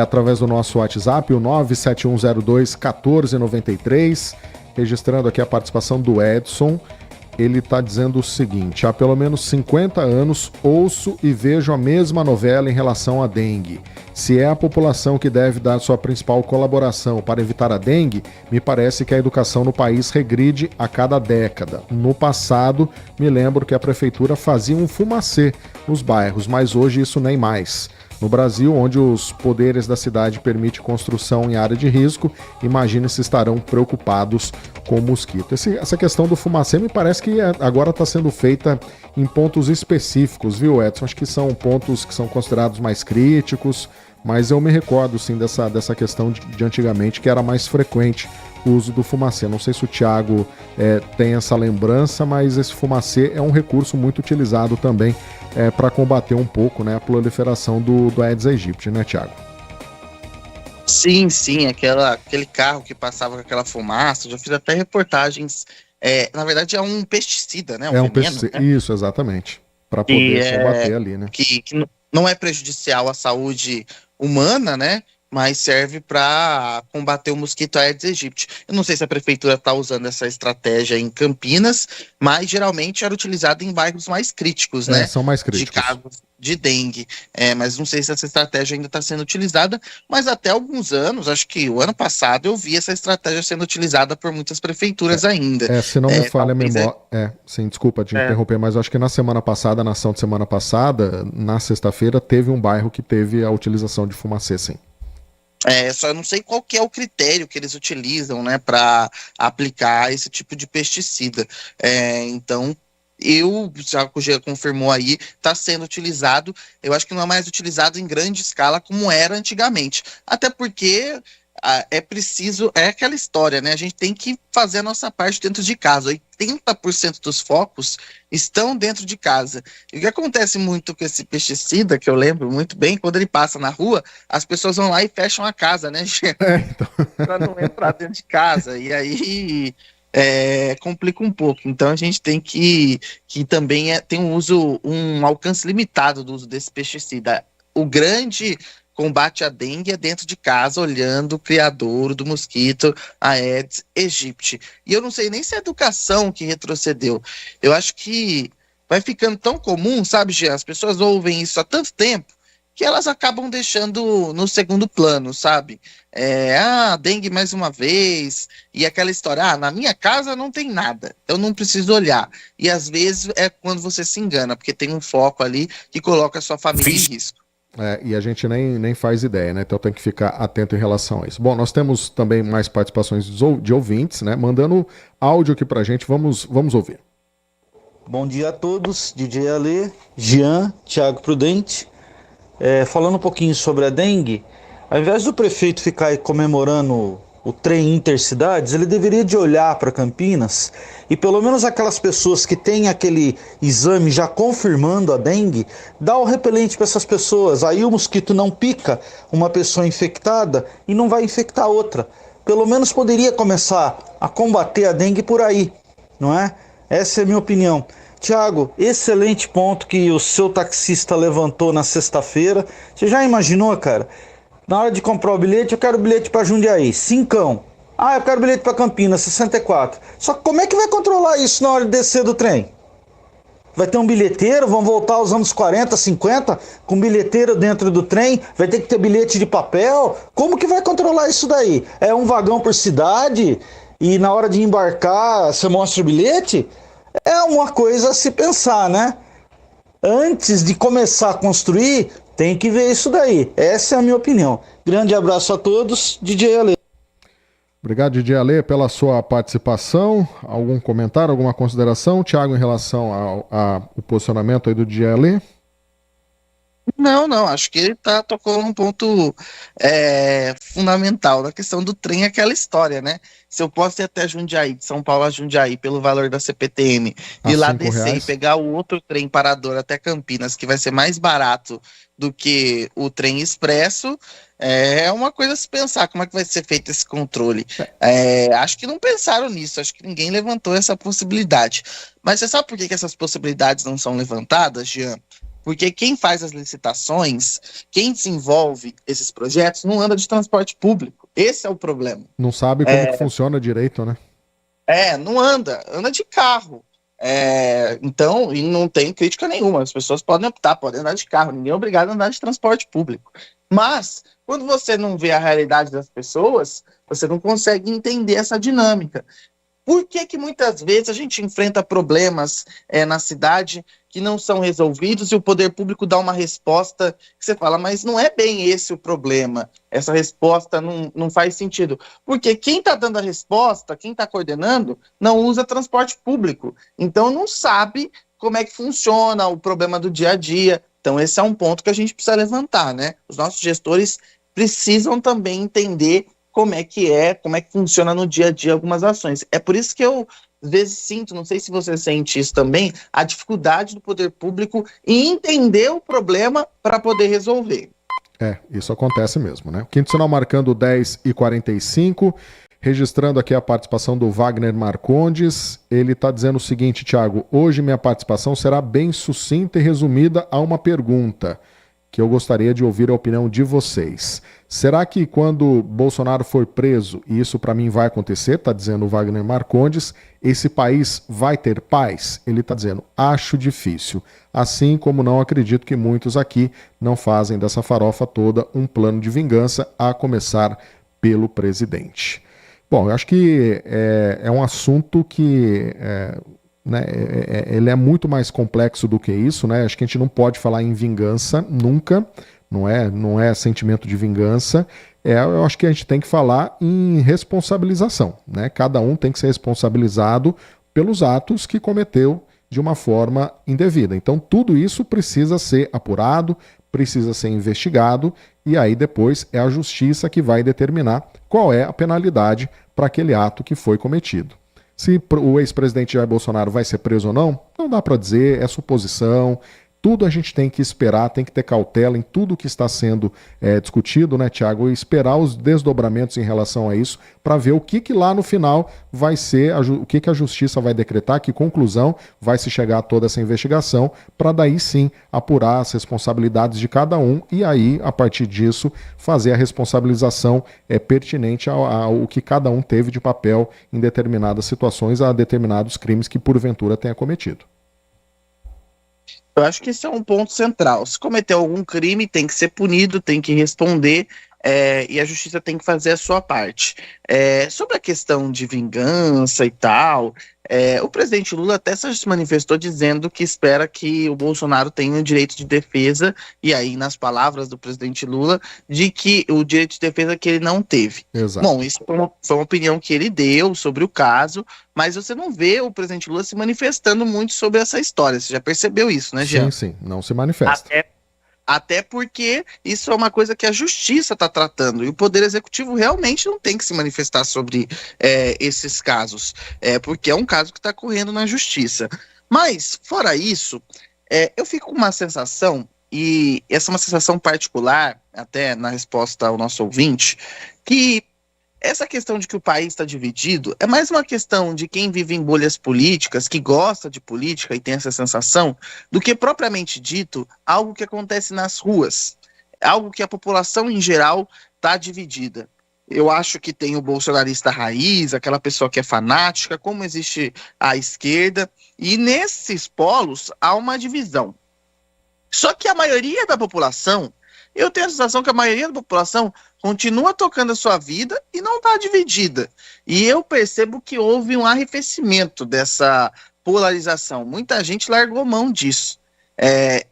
através do nosso WhatsApp, o 97102-1493, registrando aqui a participação do Edson. Ele está dizendo o seguinte: há pelo menos 50 anos ouço e vejo a mesma novela em relação à dengue. Se é a população que deve dar sua principal colaboração para evitar a dengue, me parece que a educação no país regride a cada década. No passado, me lembro que a prefeitura fazia um fumacê nos bairros, mas hoje isso nem mais. no Brasil, onde os poderes da cidade permitem construção em área de risco. Imagine se estarão preocupados com o mosquito. Essa questão do fumacê me parece que agora está sendo feita em pontos específicos, viu, Edson? Acho que são pontos que são considerados mais críticos, mas eu me recordo, sim, dessa questão de antigamente, que era mais frequente o uso do fumacê. Não sei se o Thiago tem essa lembrança, mas esse fumacê é um recurso muito utilizado também para combater um pouco, né, a proliferação do Aedes aegypti, né, Thiago? Sim, aquele carro que passava com aquela fumaça, eu já fiz até reportagens, na verdade é um pesticida, né? Um pesticida, né? Isso, exatamente, para poder combater ali, né? Que não é prejudicial à saúde humana, né? Mas serve para combater o mosquito Aedes aegypti. Eu não sei se a prefeitura está usando essa estratégia em Campinas, mas geralmente era utilizado em bairros mais críticos, né? São mais críticos. De casos de dengue. Mas não sei se essa estratégia ainda está sendo utilizada, mas até alguns anos, acho que o ano passado, eu vi essa estratégia sendo utilizada por muitas prefeituras ainda. Se não me falha a memória... sim, desculpa te interromper, mas eu acho que na semana passada, na ação de semana passada, na sexta-feira, teve um bairro que teve a utilização de fumacê, sim. Só eu não sei qual que é o critério que eles utilizam, né, para aplicar esse tipo de pesticida. Então, já que o Jean confirmou aí, está sendo utilizado. Eu acho que não é mais utilizado em grande escala como era antigamente. Até porque é aquela história, né? A gente tem que fazer a nossa parte dentro de casa. 80% dos focos estão dentro de casa. E o que acontece muito com esse pesticida, que eu lembro muito bem, quando ele passa na rua, as pessoas vão lá e fecham a casa, né, Jean? Então. Para não entrar dentro de casa. E aí complica um pouco. Então a gente tem que também tem um alcance limitado do uso desse pesticida. O grande combate à dengue é dentro de casa, olhando o criador do mosquito Aedes aegypti. E eu não sei nem se é a educação que retrocedeu. Eu acho que vai ficando tão comum, sabe, Jean? As pessoas ouvem isso há tanto tempo que elas acabam deixando no segundo plano, sabe? Dengue mais uma vez, e aquela história, na minha casa não tem nada, eu não preciso olhar. E às vezes é quando você se engana, porque tem um foco ali que coloca a sua família em risco. E a gente nem faz ideia, né? Então tem que ficar atento em relação a isso. Bom, nós temos também mais participações de ouvintes, né? Mandando áudio aqui pra gente, vamos ouvir. Bom dia a todos, DJ Ale, Jean, Thiago Prudente. Falando um pouquinho sobre a dengue, ao invés do prefeito ficar aí comemorando o trem intercidades, ele deveria de olhar para Campinas e pelo menos aquelas pessoas que têm aquele exame já confirmando a dengue, dar o repelente para essas pessoas. Aí o mosquito não pica uma pessoa infectada e não vai infectar outra. Pelo menos poderia começar a combater a dengue por aí, não é? Essa é a minha opinião. Thiago, excelente ponto que o seu taxista levantou na sexta-feira. Você já imaginou, cara? Na hora de comprar o bilhete, eu quero bilhete para Jundiaí, 5. Eu quero bilhete para Campinas, 64. Só que como é que vai controlar isso na hora de descer do trem? Vai ter um bilheteiro, vão voltar aos anos 40, 50, com bilheteiro dentro do trem, vai ter que ter bilhete de papel. Como que vai controlar isso daí? É um vagão por cidade e na hora de embarcar você mostra o bilhete? É uma coisa a se pensar, né? Antes de começar a construir, tem que ver isso daí. Essa é a minha opinião. Grande abraço a todos, DJ Ale. Obrigado, DJ Ale, pela sua participação. Algum comentário, alguma consideração, Thiago, em relação ao posicionamento aí do DJ Ale? Não, acho que ele tocou num ponto fundamental. Na questão do trem, aquela história, né? Se eu posso ir até Jundiaí, de São Paulo a Jundiaí, pelo valor da CPTM, e lá descer e pegar o outro trem parador até Campinas, que vai ser mais barato do que o trem expresso, é uma coisa a se pensar, como é que vai ser feito esse controle. Acho que não pensaram nisso, acho que ninguém levantou essa possibilidade. Mas você sabe por que essas possibilidades não são levantadas, Jean? Porque quem faz as licitações, quem desenvolve esses projetos, não anda de transporte público. Esse é o problema. Não sabe como que funciona direito, né? Não anda de carro. Então, e não tem crítica nenhuma. As pessoas podem optar, podem andar de carro. Ninguém é obrigado a andar de transporte público. Mas, quando você não vê a realidade das pessoas, você não consegue entender essa dinâmica. Por que muitas vezes a gente enfrenta problemas na cidade que não são resolvidos e o poder público dá uma resposta que você fala, mas não é bem esse o problema, essa resposta não faz sentido. Porque quem está dando a resposta, quem está coordenando, não usa transporte público, então não sabe como é que funciona o problema do dia a dia. Então esse é um ponto que a gente precisa levantar, né? Os nossos gestores precisam também entender como é que funciona no dia a dia algumas ações. É por isso que eu, às vezes, sinto, não sei se você sente isso também, a dificuldade do poder público em entender o problema para poder resolver. Isso acontece mesmo, né? Quinto sinal marcando 10h45, registrando aqui a participação do Wagner Marcondes. Ele está dizendo o seguinte, Thiago: hoje minha participação será bem sucinta e resumida a uma pergunta que eu gostaria de ouvir a opinião de vocês. Será que quando Bolsonaro for preso, e isso para mim vai acontecer, está dizendo o Wagner Marcondes, esse país vai ter paz? Ele está dizendo, acho difícil. Assim como não acredito que muitos aqui não fazem dessa farofa toda um plano de vingança, a começar pelo presidente. Bom, eu acho que é um assunto que... ele é muito mais complexo do que isso, né? Acho que a gente não pode falar em vingança nunca, não é sentimento de vingança. Eu acho que a gente tem que falar em responsabilização, né? Cada um tem que ser responsabilizado pelos atos que cometeu de uma forma indevida. Então tudo isso precisa ser apurado, precisa ser investigado, e aí depois é a justiça que vai determinar qual é a penalidade para aquele ato que foi cometido. Se o ex-presidente Jair Bolsonaro vai ser preso ou não dá para dizer, é suposição. Tudo a gente tem que esperar, tem que ter cautela em tudo que está sendo discutido, né, Thiago? E esperar os desdobramentos em relação a isso para ver o que lá no final vai ser, o que a justiça vai decretar, que conclusão vai se chegar a toda essa investigação, para daí sim apurar as responsabilidades de cada um e aí, a partir disso, fazer a responsabilização pertinente ao que cada um teve de papel em determinadas situações, a determinados crimes que porventura tenha cometido. Eu acho que esse é um ponto central. Se cometeu algum crime, tem que ser punido, tem que responder, e a justiça tem que fazer a sua parte. Sobre a questão de vingança e tal, o presidente Lula até se manifestou dizendo que espera que o Bolsonaro tenha o direito de defesa, e aí, nas palavras do presidente Lula, de que o direito de defesa que ele não teve. Exato. Bom, isso foi uma opinião que ele deu sobre o caso, mas você não vê o presidente Lula se manifestando muito sobre essa história. Você já percebeu isso, né, Jean? Sim, não se manifesta. Até porque isso é uma coisa que a justiça está tratando, e o Poder Executivo realmente não tem que se manifestar sobre esses casos, porque é um caso que está correndo na justiça. Mas, fora isso, eu fico com uma sensação, e essa é uma sensação particular, até na resposta ao nosso ouvinte, que essa questão de que o país está dividido é mais uma questão de quem vive em bolhas políticas, que gosta de política e tem essa sensação, do que propriamente dito algo que acontece nas ruas, algo que a população em geral está dividida. Eu acho que tem o bolsonarista raiz, aquela pessoa que é fanática, como existe a esquerda, e nesses polos há uma divisão. Só que a maioria da população, eu tenho a sensação que a maioria da população continua tocando a sua vida e não está dividida. E eu percebo que houve um arrefecimento dessa polarização. Muita gente largou mão disso.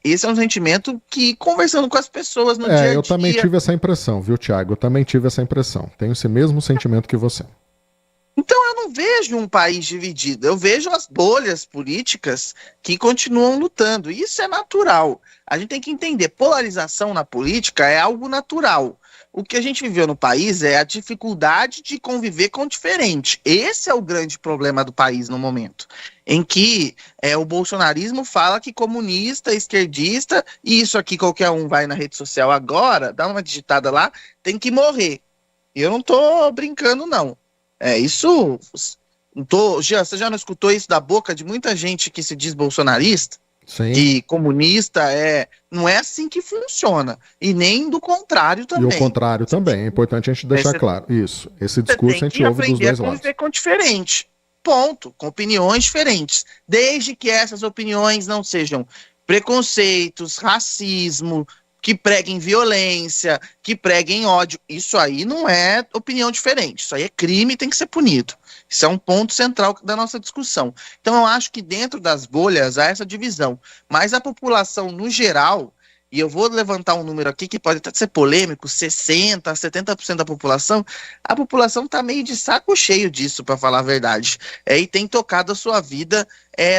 Esse é um sentimento que, conversando com as pessoas no dia a dia... Eu também tive essa impressão, viu, Thiago? Eu também tive essa impressão. Tenho esse mesmo sentimento que você. Então eu não vejo um país dividido, eu vejo as bolhas políticas que continuam lutando, e isso é natural. A gente tem que entender, polarização na política é algo natural. O que a gente viveu no país é a dificuldade de conviver com o diferente. Esse é o grande problema do país no momento, em que o bolsonarismo fala que comunista, esquerdista, e isso aqui qualquer um vai na rede social agora, dá uma digitada lá, tem que morrer. E eu não tô brincando, não. Jean, você já não escutou isso da boca de muita gente que se diz bolsonarista? Sim. Que comunista não é assim que funciona, e nem do contrário também. E o contrário também, é importante a gente deixar claro. Isso, esse discurso a gente ouve dos dois lados. Você tem que aprender a conviver com diferente, ponto, com opiniões diferentes, desde que essas opiniões não sejam preconceitos, racismo, que preguem violência, que preguem ódio. Isso aí não é opinião diferente, isso aí é crime e tem que ser punido. Isso é um ponto central da nossa discussão. Então eu acho que dentro das bolhas há essa divisão, mas a população no geral, e eu vou levantar um número aqui que pode até ser polêmico, 60%, 70% da população, a população está meio de saco cheio disso, para falar a verdade, e tem tocado a sua vida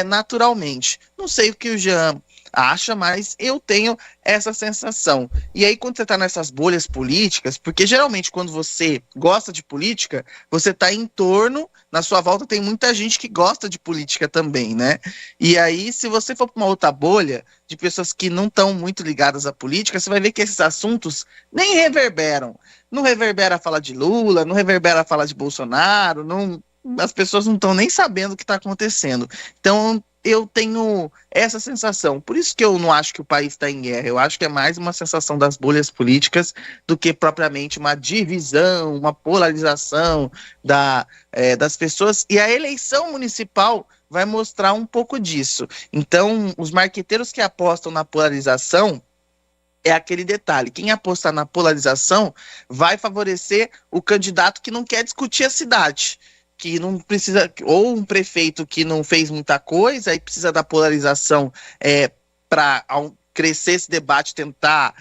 naturalmente. Não sei o que o Jean acha, mas eu tenho essa sensação. E aí quando você está nessas bolhas políticas, porque geralmente quando você gosta de política, você está em torno, na sua volta tem muita gente que gosta de política também, né? E aí se você for para uma outra bolha de pessoas que não estão muito ligadas à política, você vai ver que esses assuntos nem reverberam. Não reverbera a fala de Lula, não reverbera a fala de Bolsonaro, as pessoas não estão nem sabendo o que está acontecendo. Então eu tenho essa sensação. Por isso que eu não acho que o país está em guerra. Eu acho que é mais uma sensação das bolhas políticas do que propriamente uma divisão, uma polarização das pessoas. E a eleição municipal vai mostrar um pouco disso. Então, os marqueteiros que apostam na polarização, é aquele detalhe, quem apostar na polarização vai favorecer o candidato que não quer discutir a cidade, que não precisa, ou um prefeito que não fez muita coisa e precisa da polarização para crescer esse debate, tentar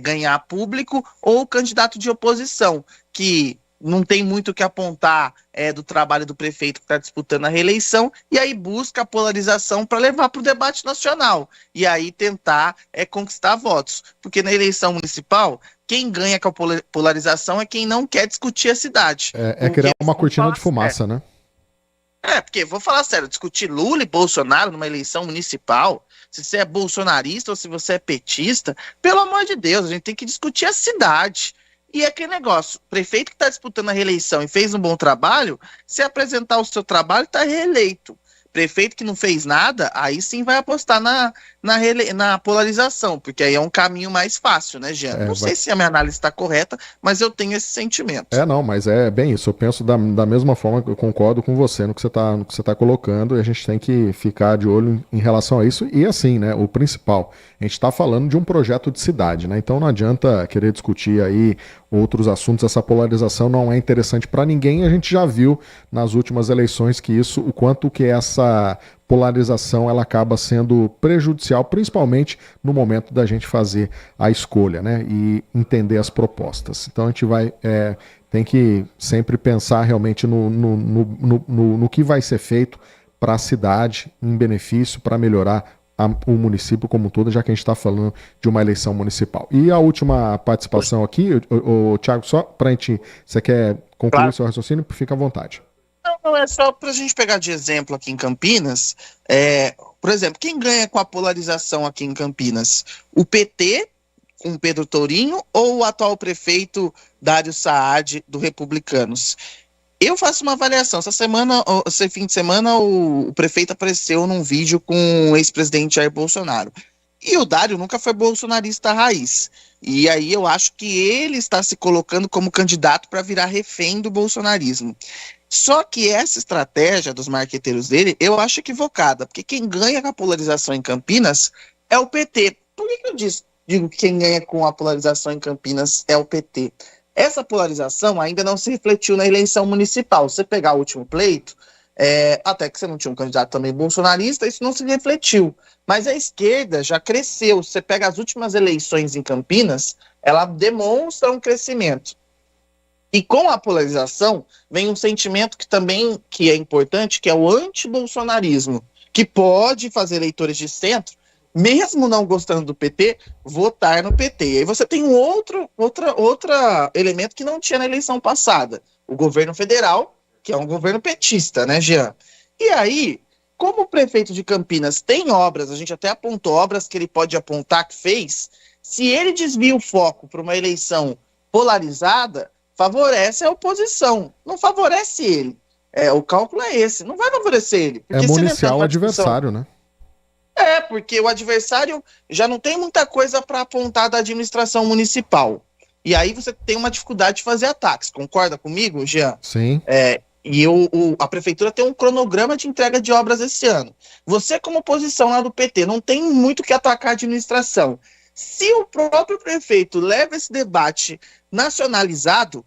ganhar público, ou o candidato de oposição, que não tem muito o que apontar do trabalho do prefeito que está disputando a reeleição, e aí busca a polarização para levar para o debate nacional, e aí tentar conquistar votos, porque na eleição municipal, quem ganha com a polarização é quem não quer discutir a cidade. Criar uma cortina de fumaça, né? Porque, vou falar sério, discutir Lula e Bolsonaro numa eleição municipal, se você é bolsonarista ou se você é petista, pelo amor de Deus, a gente tem que discutir a cidade. E é aquele negócio, o prefeito que está disputando a reeleição e fez um bom trabalho, se apresentar o seu trabalho, está reeleito. Prefeito que não fez nada, aí sim vai apostar na polarização, porque aí é um caminho mais fácil, né, Jean? Não sei se a minha análise está correta, mas eu tenho esse sentimento. Não, mas é bem isso. Eu penso da mesma forma que eu concordo com você no que você tá colocando, e a gente tem que ficar de olho em relação a isso. E assim, né, o principal, a gente está falando de um projeto de cidade, né? Então não adianta querer discutir aí outros assuntos. Essa polarização não é interessante para ninguém. A gente já viu nas últimas eleições que o quanto que essa polarização ela acaba sendo prejudicial, principalmente no momento da gente fazer a escolha, né, e entender as propostas. Então a gente tem que sempre pensar realmente no que vai ser feito para a cidade, em benefício, para melhorar o município como um todo, já que a gente está falando de uma eleição municipal. E a última participação aqui, o Thiago, só para a gente, você quer concluir seu raciocínio? Fica à vontade. Não, é só para a gente pegar de exemplo aqui em Campinas, por exemplo, quem ganha com a polarização aqui em Campinas? O PT, com o Pedro Tourinho, ou o atual prefeito Dário Saad, do Republicanos? Eu faço uma avaliação. Esse fim de semana, o prefeito apareceu num vídeo com o ex-presidente Jair Bolsonaro. E o Dário nunca foi bolsonarista raiz. E aí eu acho que ele está se colocando como candidato para virar refém do bolsonarismo. Só que essa estratégia dos marqueteiros dele, eu acho equivocada, porque quem ganha com a polarização em Campinas é o PT. Por que eu digo que quem ganha com a polarização em Campinas é o PT? Essa polarização ainda não se refletiu na eleição municipal. Se você pegar o último pleito, até que você não tinha um candidato também bolsonarista, isso não se refletiu. Mas a esquerda já cresceu. Se você pega as últimas eleições em Campinas, ela demonstra um crescimento. E com a polarização vem um sentimento que é importante, que é o anti-bolsonarismo, que pode fazer eleitores de centro, mesmo não gostando do PT, votar no PT. E aí você tem um outro elemento que não tinha na eleição passada, o governo federal, que é um governo petista, né, Jean? E aí, como o prefeito de Campinas tem obras, a gente até apontou obras que ele pode apontar que fez, se ele desvia o foco para uma eleição polarizada, favorece a oposição, não favorece ele. O cálculo é esse, não vai favorecer ele. Municiar o adversário, né? Porque o adversário já não tem muita coisa para apontar da administração municipal. E aí você tem uma dificuldade de fazer ataques. Concorda comigo, Jean? Sim. E a prefeitura tem um cronograma de entrega de obras esse ano. Você, como oposição lá do PT, não tem muito o que atacar a administração. Se o próprio prefeito leva esse debate nacionalizado,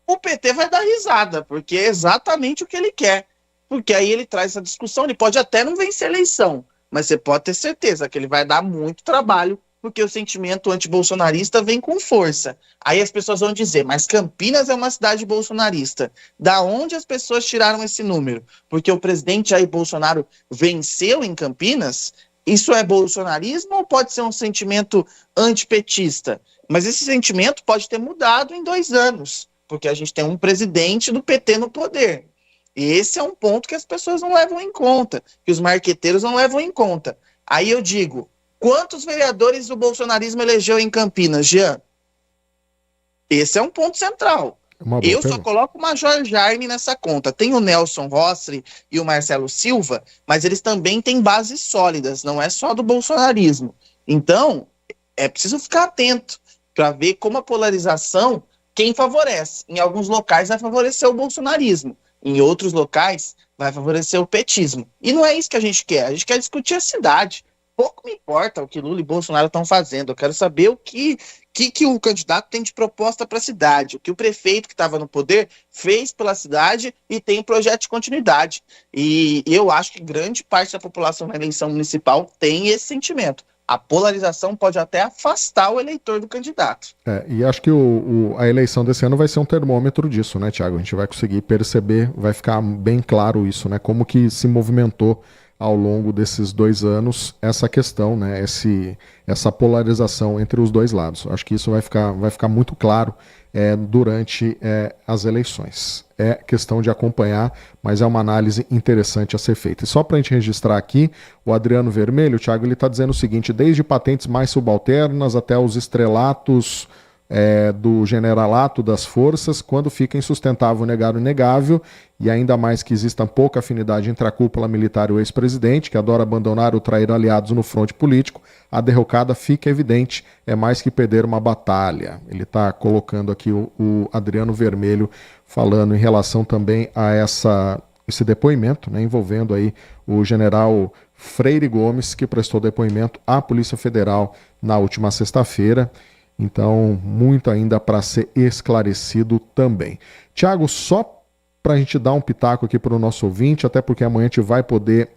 o PT vai dar risada, porque é exatamente o que ele quer. Porque aí ele traz essa discussão, ele pode até não vencer a eleição, mas você pode ter certeza que ele vai dar muito trabalho, porque o sentimento antibolsonarista vem com força. Aí as pessoas vão dizer, mas Campinas é uma cidade bolsonarista. Da onde as pessoas tiraram esse número? Porque o presidente Jair Bolsonaro venceu em Campinas? Isso é bolsonarismo ou pode ser um sentimento antipetista? Mas esse sentimento pode ter mudado em 2 anos, porque a gente tem um presidente do PT no poder. E esse é um ponto que as pessoas não levam em conta, que os marqueteiros não levam em conta. Aí eu digo, quantos vereadores o bolsonarismo elegeu em Campinas, Jean? Esse é um ponto central. Eu só coloco o Major Jaime nessa conta. Tem o Nelson Rossi e o Marcelo Silva, mas eles também têm bases sólidas, não é só do bolsonarismo. Então, é preciso ficar atento para ver como a polarização, quem favorece. Em alguns locais vai favorecer o bolsonarismo, em outros locais vai favorecer o petismo. E não é isso que a gente quer discutir a cidade. Pouco me importa o que Lula e Bolsonaro estão fazendo, eu quero saber o que o candidato tem de proposta para a cidade, o que o prefeito que estava no poder fez pela cidade e tem um projeto de continuidade. E eu acho que grande parte da população na eleição municipal tem esse sentimento. A polarização pode até afastar o eleitor do candidato. E acho que a eleição desse ano vai ser um termômetro disso, né, Thiago? A gente vai conseguir perceber, vai ficar bem claro isso, né? Como que se movimentou ao longo desses 2 anos essa questão, né, essa polarização entre os dois lados. Acho que isso vai ficar muito claro durante as eleições. É questão de acompanhar, mas é uma análise interessante a ser feita. E só para a gente registrar aqui, o Adriano Vermelho, o Thiago, ele está dizendo o seguinte, desde patentes mais subalternas até os estrelatos do generalato das forças, quando fica insustentável negar o inegável, e ainda mais que exista pouca afinidade entre a cúpula militar e o ex-presidente, que adora abandonar ou trair aliados no fronte político, a derrocada fica evidente, é mais que perder uma batalha. Ele está colocando aqui o Adriano Vermelho, falando em relação também a esse depoimento, né, envolvendo aí o general Freire Gomes, que prestou depoimento à Polícia Federal na última sexta-feira. Então, muito ainda para ser esclarecido também. Thiago, só para a gente dar um pitaco aqui para o nosso ouvinte, até porque amanhã a gente vai poder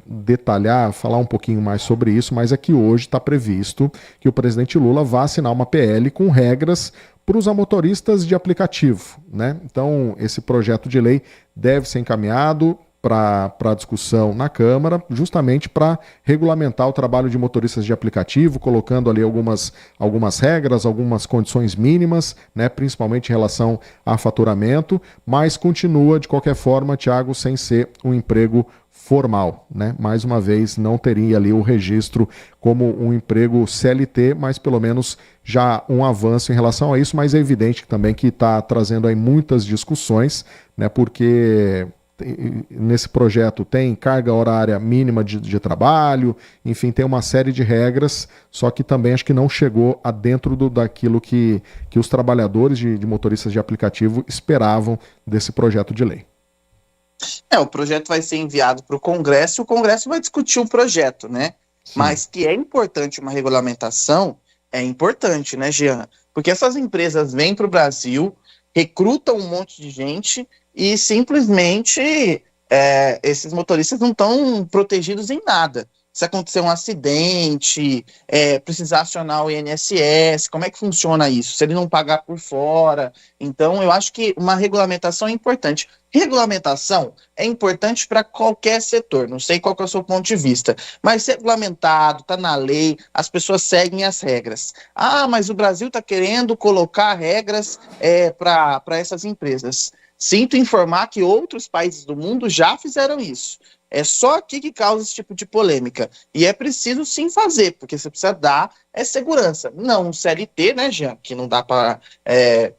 detalhar, falar um pouquinho mais sobre isso, mas é que hoje está previsto que o presidente Lula vá assinar uma PL com regras para os motoristas de aplicativo, né? Então, esse projeto de lei deve ser encaminhado para discussão na Câmara, justamente para regulamentar o trabalho de motoristas de aplicativo, colocando ali algumas regras, algumas condições mínimas, né, principalmente em relação a faturamento, mas continua, de qualquer forma, Thiago, sem ser um emprego formal, né? Mais uma vez, não teria ali o registro como um emprego CLT, mas pelo menos já um avanço em relação a isso, mas é evidente também que está trazendo aí muitas discussões, né, porque nesse projeto tem carga horária mínima de trabalho, enfim, tem uma série de regras, só que também acho que não chegou a dentro daquilo que os trabalhadores de motoristas de aplicativo esperavam desse projeto de lei. O projeto vai ser enviado para o Congresso e o Congresso vai discutir o projeto, né? Sim. Mas que é importante uma regulamentação, é importante, né, Jean? Porque essas empresas vêm para o Brasil, recrutam um monte de gente e simplesmente esses motoristas não estão protegidos em nada. Se acontecer um acidente, precisar acionar o INSS, como é que funciona isso? Se ele não pagar por fora. Então, eu acho que uma regulamentação é importante. Regulamentação é importante para qualquer setor, não sei qual que é o seu ponto de vista, mas regulamentado, está na lei, as pessoas seguem as regras. Ah, mas o Brasil está querendo colocar regras para essas empresas. Sinto informar que outros países do mundo já fizeram isso. É só aqui que causa esse tipo de polêmica. E é preciso sim fazer, porque você precisa dar segurança. Não um CLT, né, Jean? Que não dá para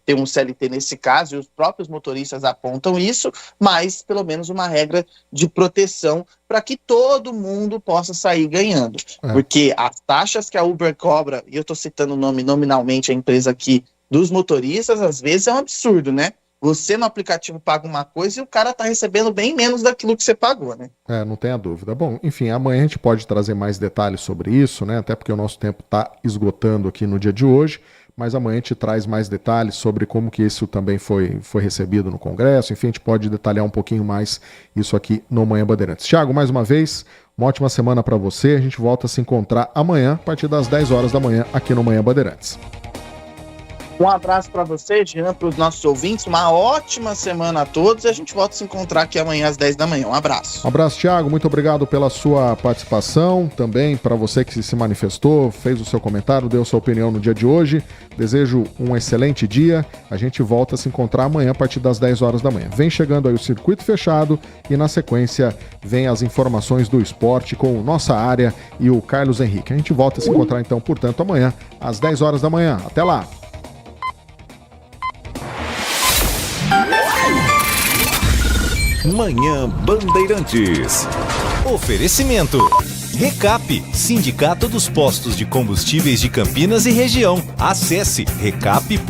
ter um CLT nesse caso, e os próprios motoristas apontam isso, mas pelo menos uma regra de proteção para que todo mundo possa sair ganhando. Porque as taxas que a Uber cobra, e eu estou citando o nome nominalmente, a empresa aqui, dos motoristas, às vezes é um absurdo, né? Você no aplicativo paga uma coisa e o cara tá recebendo bem menos daquilo que você pagou, né? Não tenha dúvida. Bom, enfim, amanhã a gente pode trazer mais detalhes sobre isso, né? Até porque o nosso tempo está esgotando aqui no dia de hoje, mas amanhã a gente traz mais detalhes sobre como que isso também foi recebido no Congresso. Enfim, a gente pode detalhar um pouquinho mais isso aqui no Manhã Bandeirantes. Thiago, mais uma vez, uma ótima semana para você. A gente volta a se encontrar amanhã, a partir das 10 horas da manhã, aqui no Manhã Bandeirantes. Um abraço para você, Jean, para os nossos ouvintes. Uma ótima semana a todos e a gente volta a se encontrar aqui amanhã às 10 da manhã. Um abraço. Um abraço, Thiago. Muito obrigado pela sua participação. Também para você que se manifestou, fez o seu comentário, deu sua opinião no dia de hoje. Desejo um excelente dia. A gente volta a se encontrar amanhã a partir das 10 horas da manhã. Vem chegando aí o Circuito Fechado e na sequência vem as informações do esporte com Nossa Área e o Carlos Henrique. A gente volta a se encontrar então, portanto, amanhã às 10 horas da manhã. Até lá! Manhã Bandeirantes. Oferecimento. Recap, Sindicato dos Postos de Combustíveis de Campinas e Região. Acesse recap.org.br.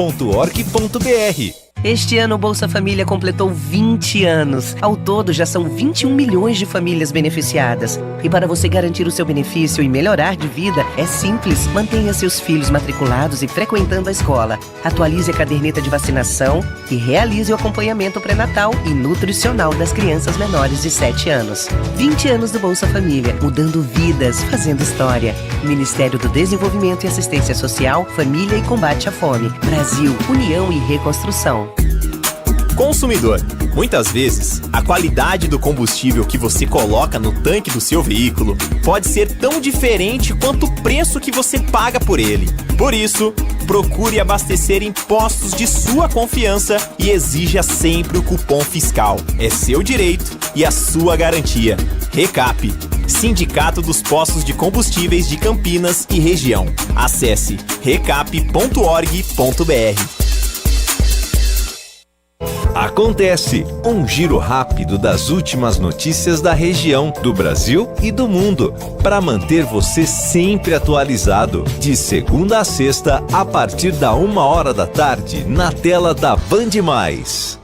Este ano o Bolsa Família completou 20 anos. Ao todo, já são 21 milhões de famílias beneficiadas. E para você garantir o seu benefício e melhorar de vida, é simples. Mantenha seus filhos matriculados e frequentando a escola. Atualize a caderneta de vacinação e realize o acompanhamento pré-natal e nutricional das crianças menores de 7 anos. 20 anos do Bolsa Família, mudando vidas, fazendo história. Ministério do Desenvolvimento e Assistência Social, Família e Combate à Fome. Brasil, União e Reconstrução. Consumidor. Muitas vezes, a qualidade do combustível que você coloca no tanque do seu veículo pode ser tão diferente quanto o preço que você paga por ele. Por isso, procure abastecer em postos de sua confiança e exija sempre o cupom fiscal. É seu direito e a sua garantia. Recap, Sindicato dos Postos de Combustíveis de Campinas e Região. Acesse recap.org.br. Acontece um giro rápido das últimas notícias da região, do Brasil e do mundo, para manter você sempre atualizado. De segunda a sexta, a partir da 1h da tarde, na tela da Band Mais.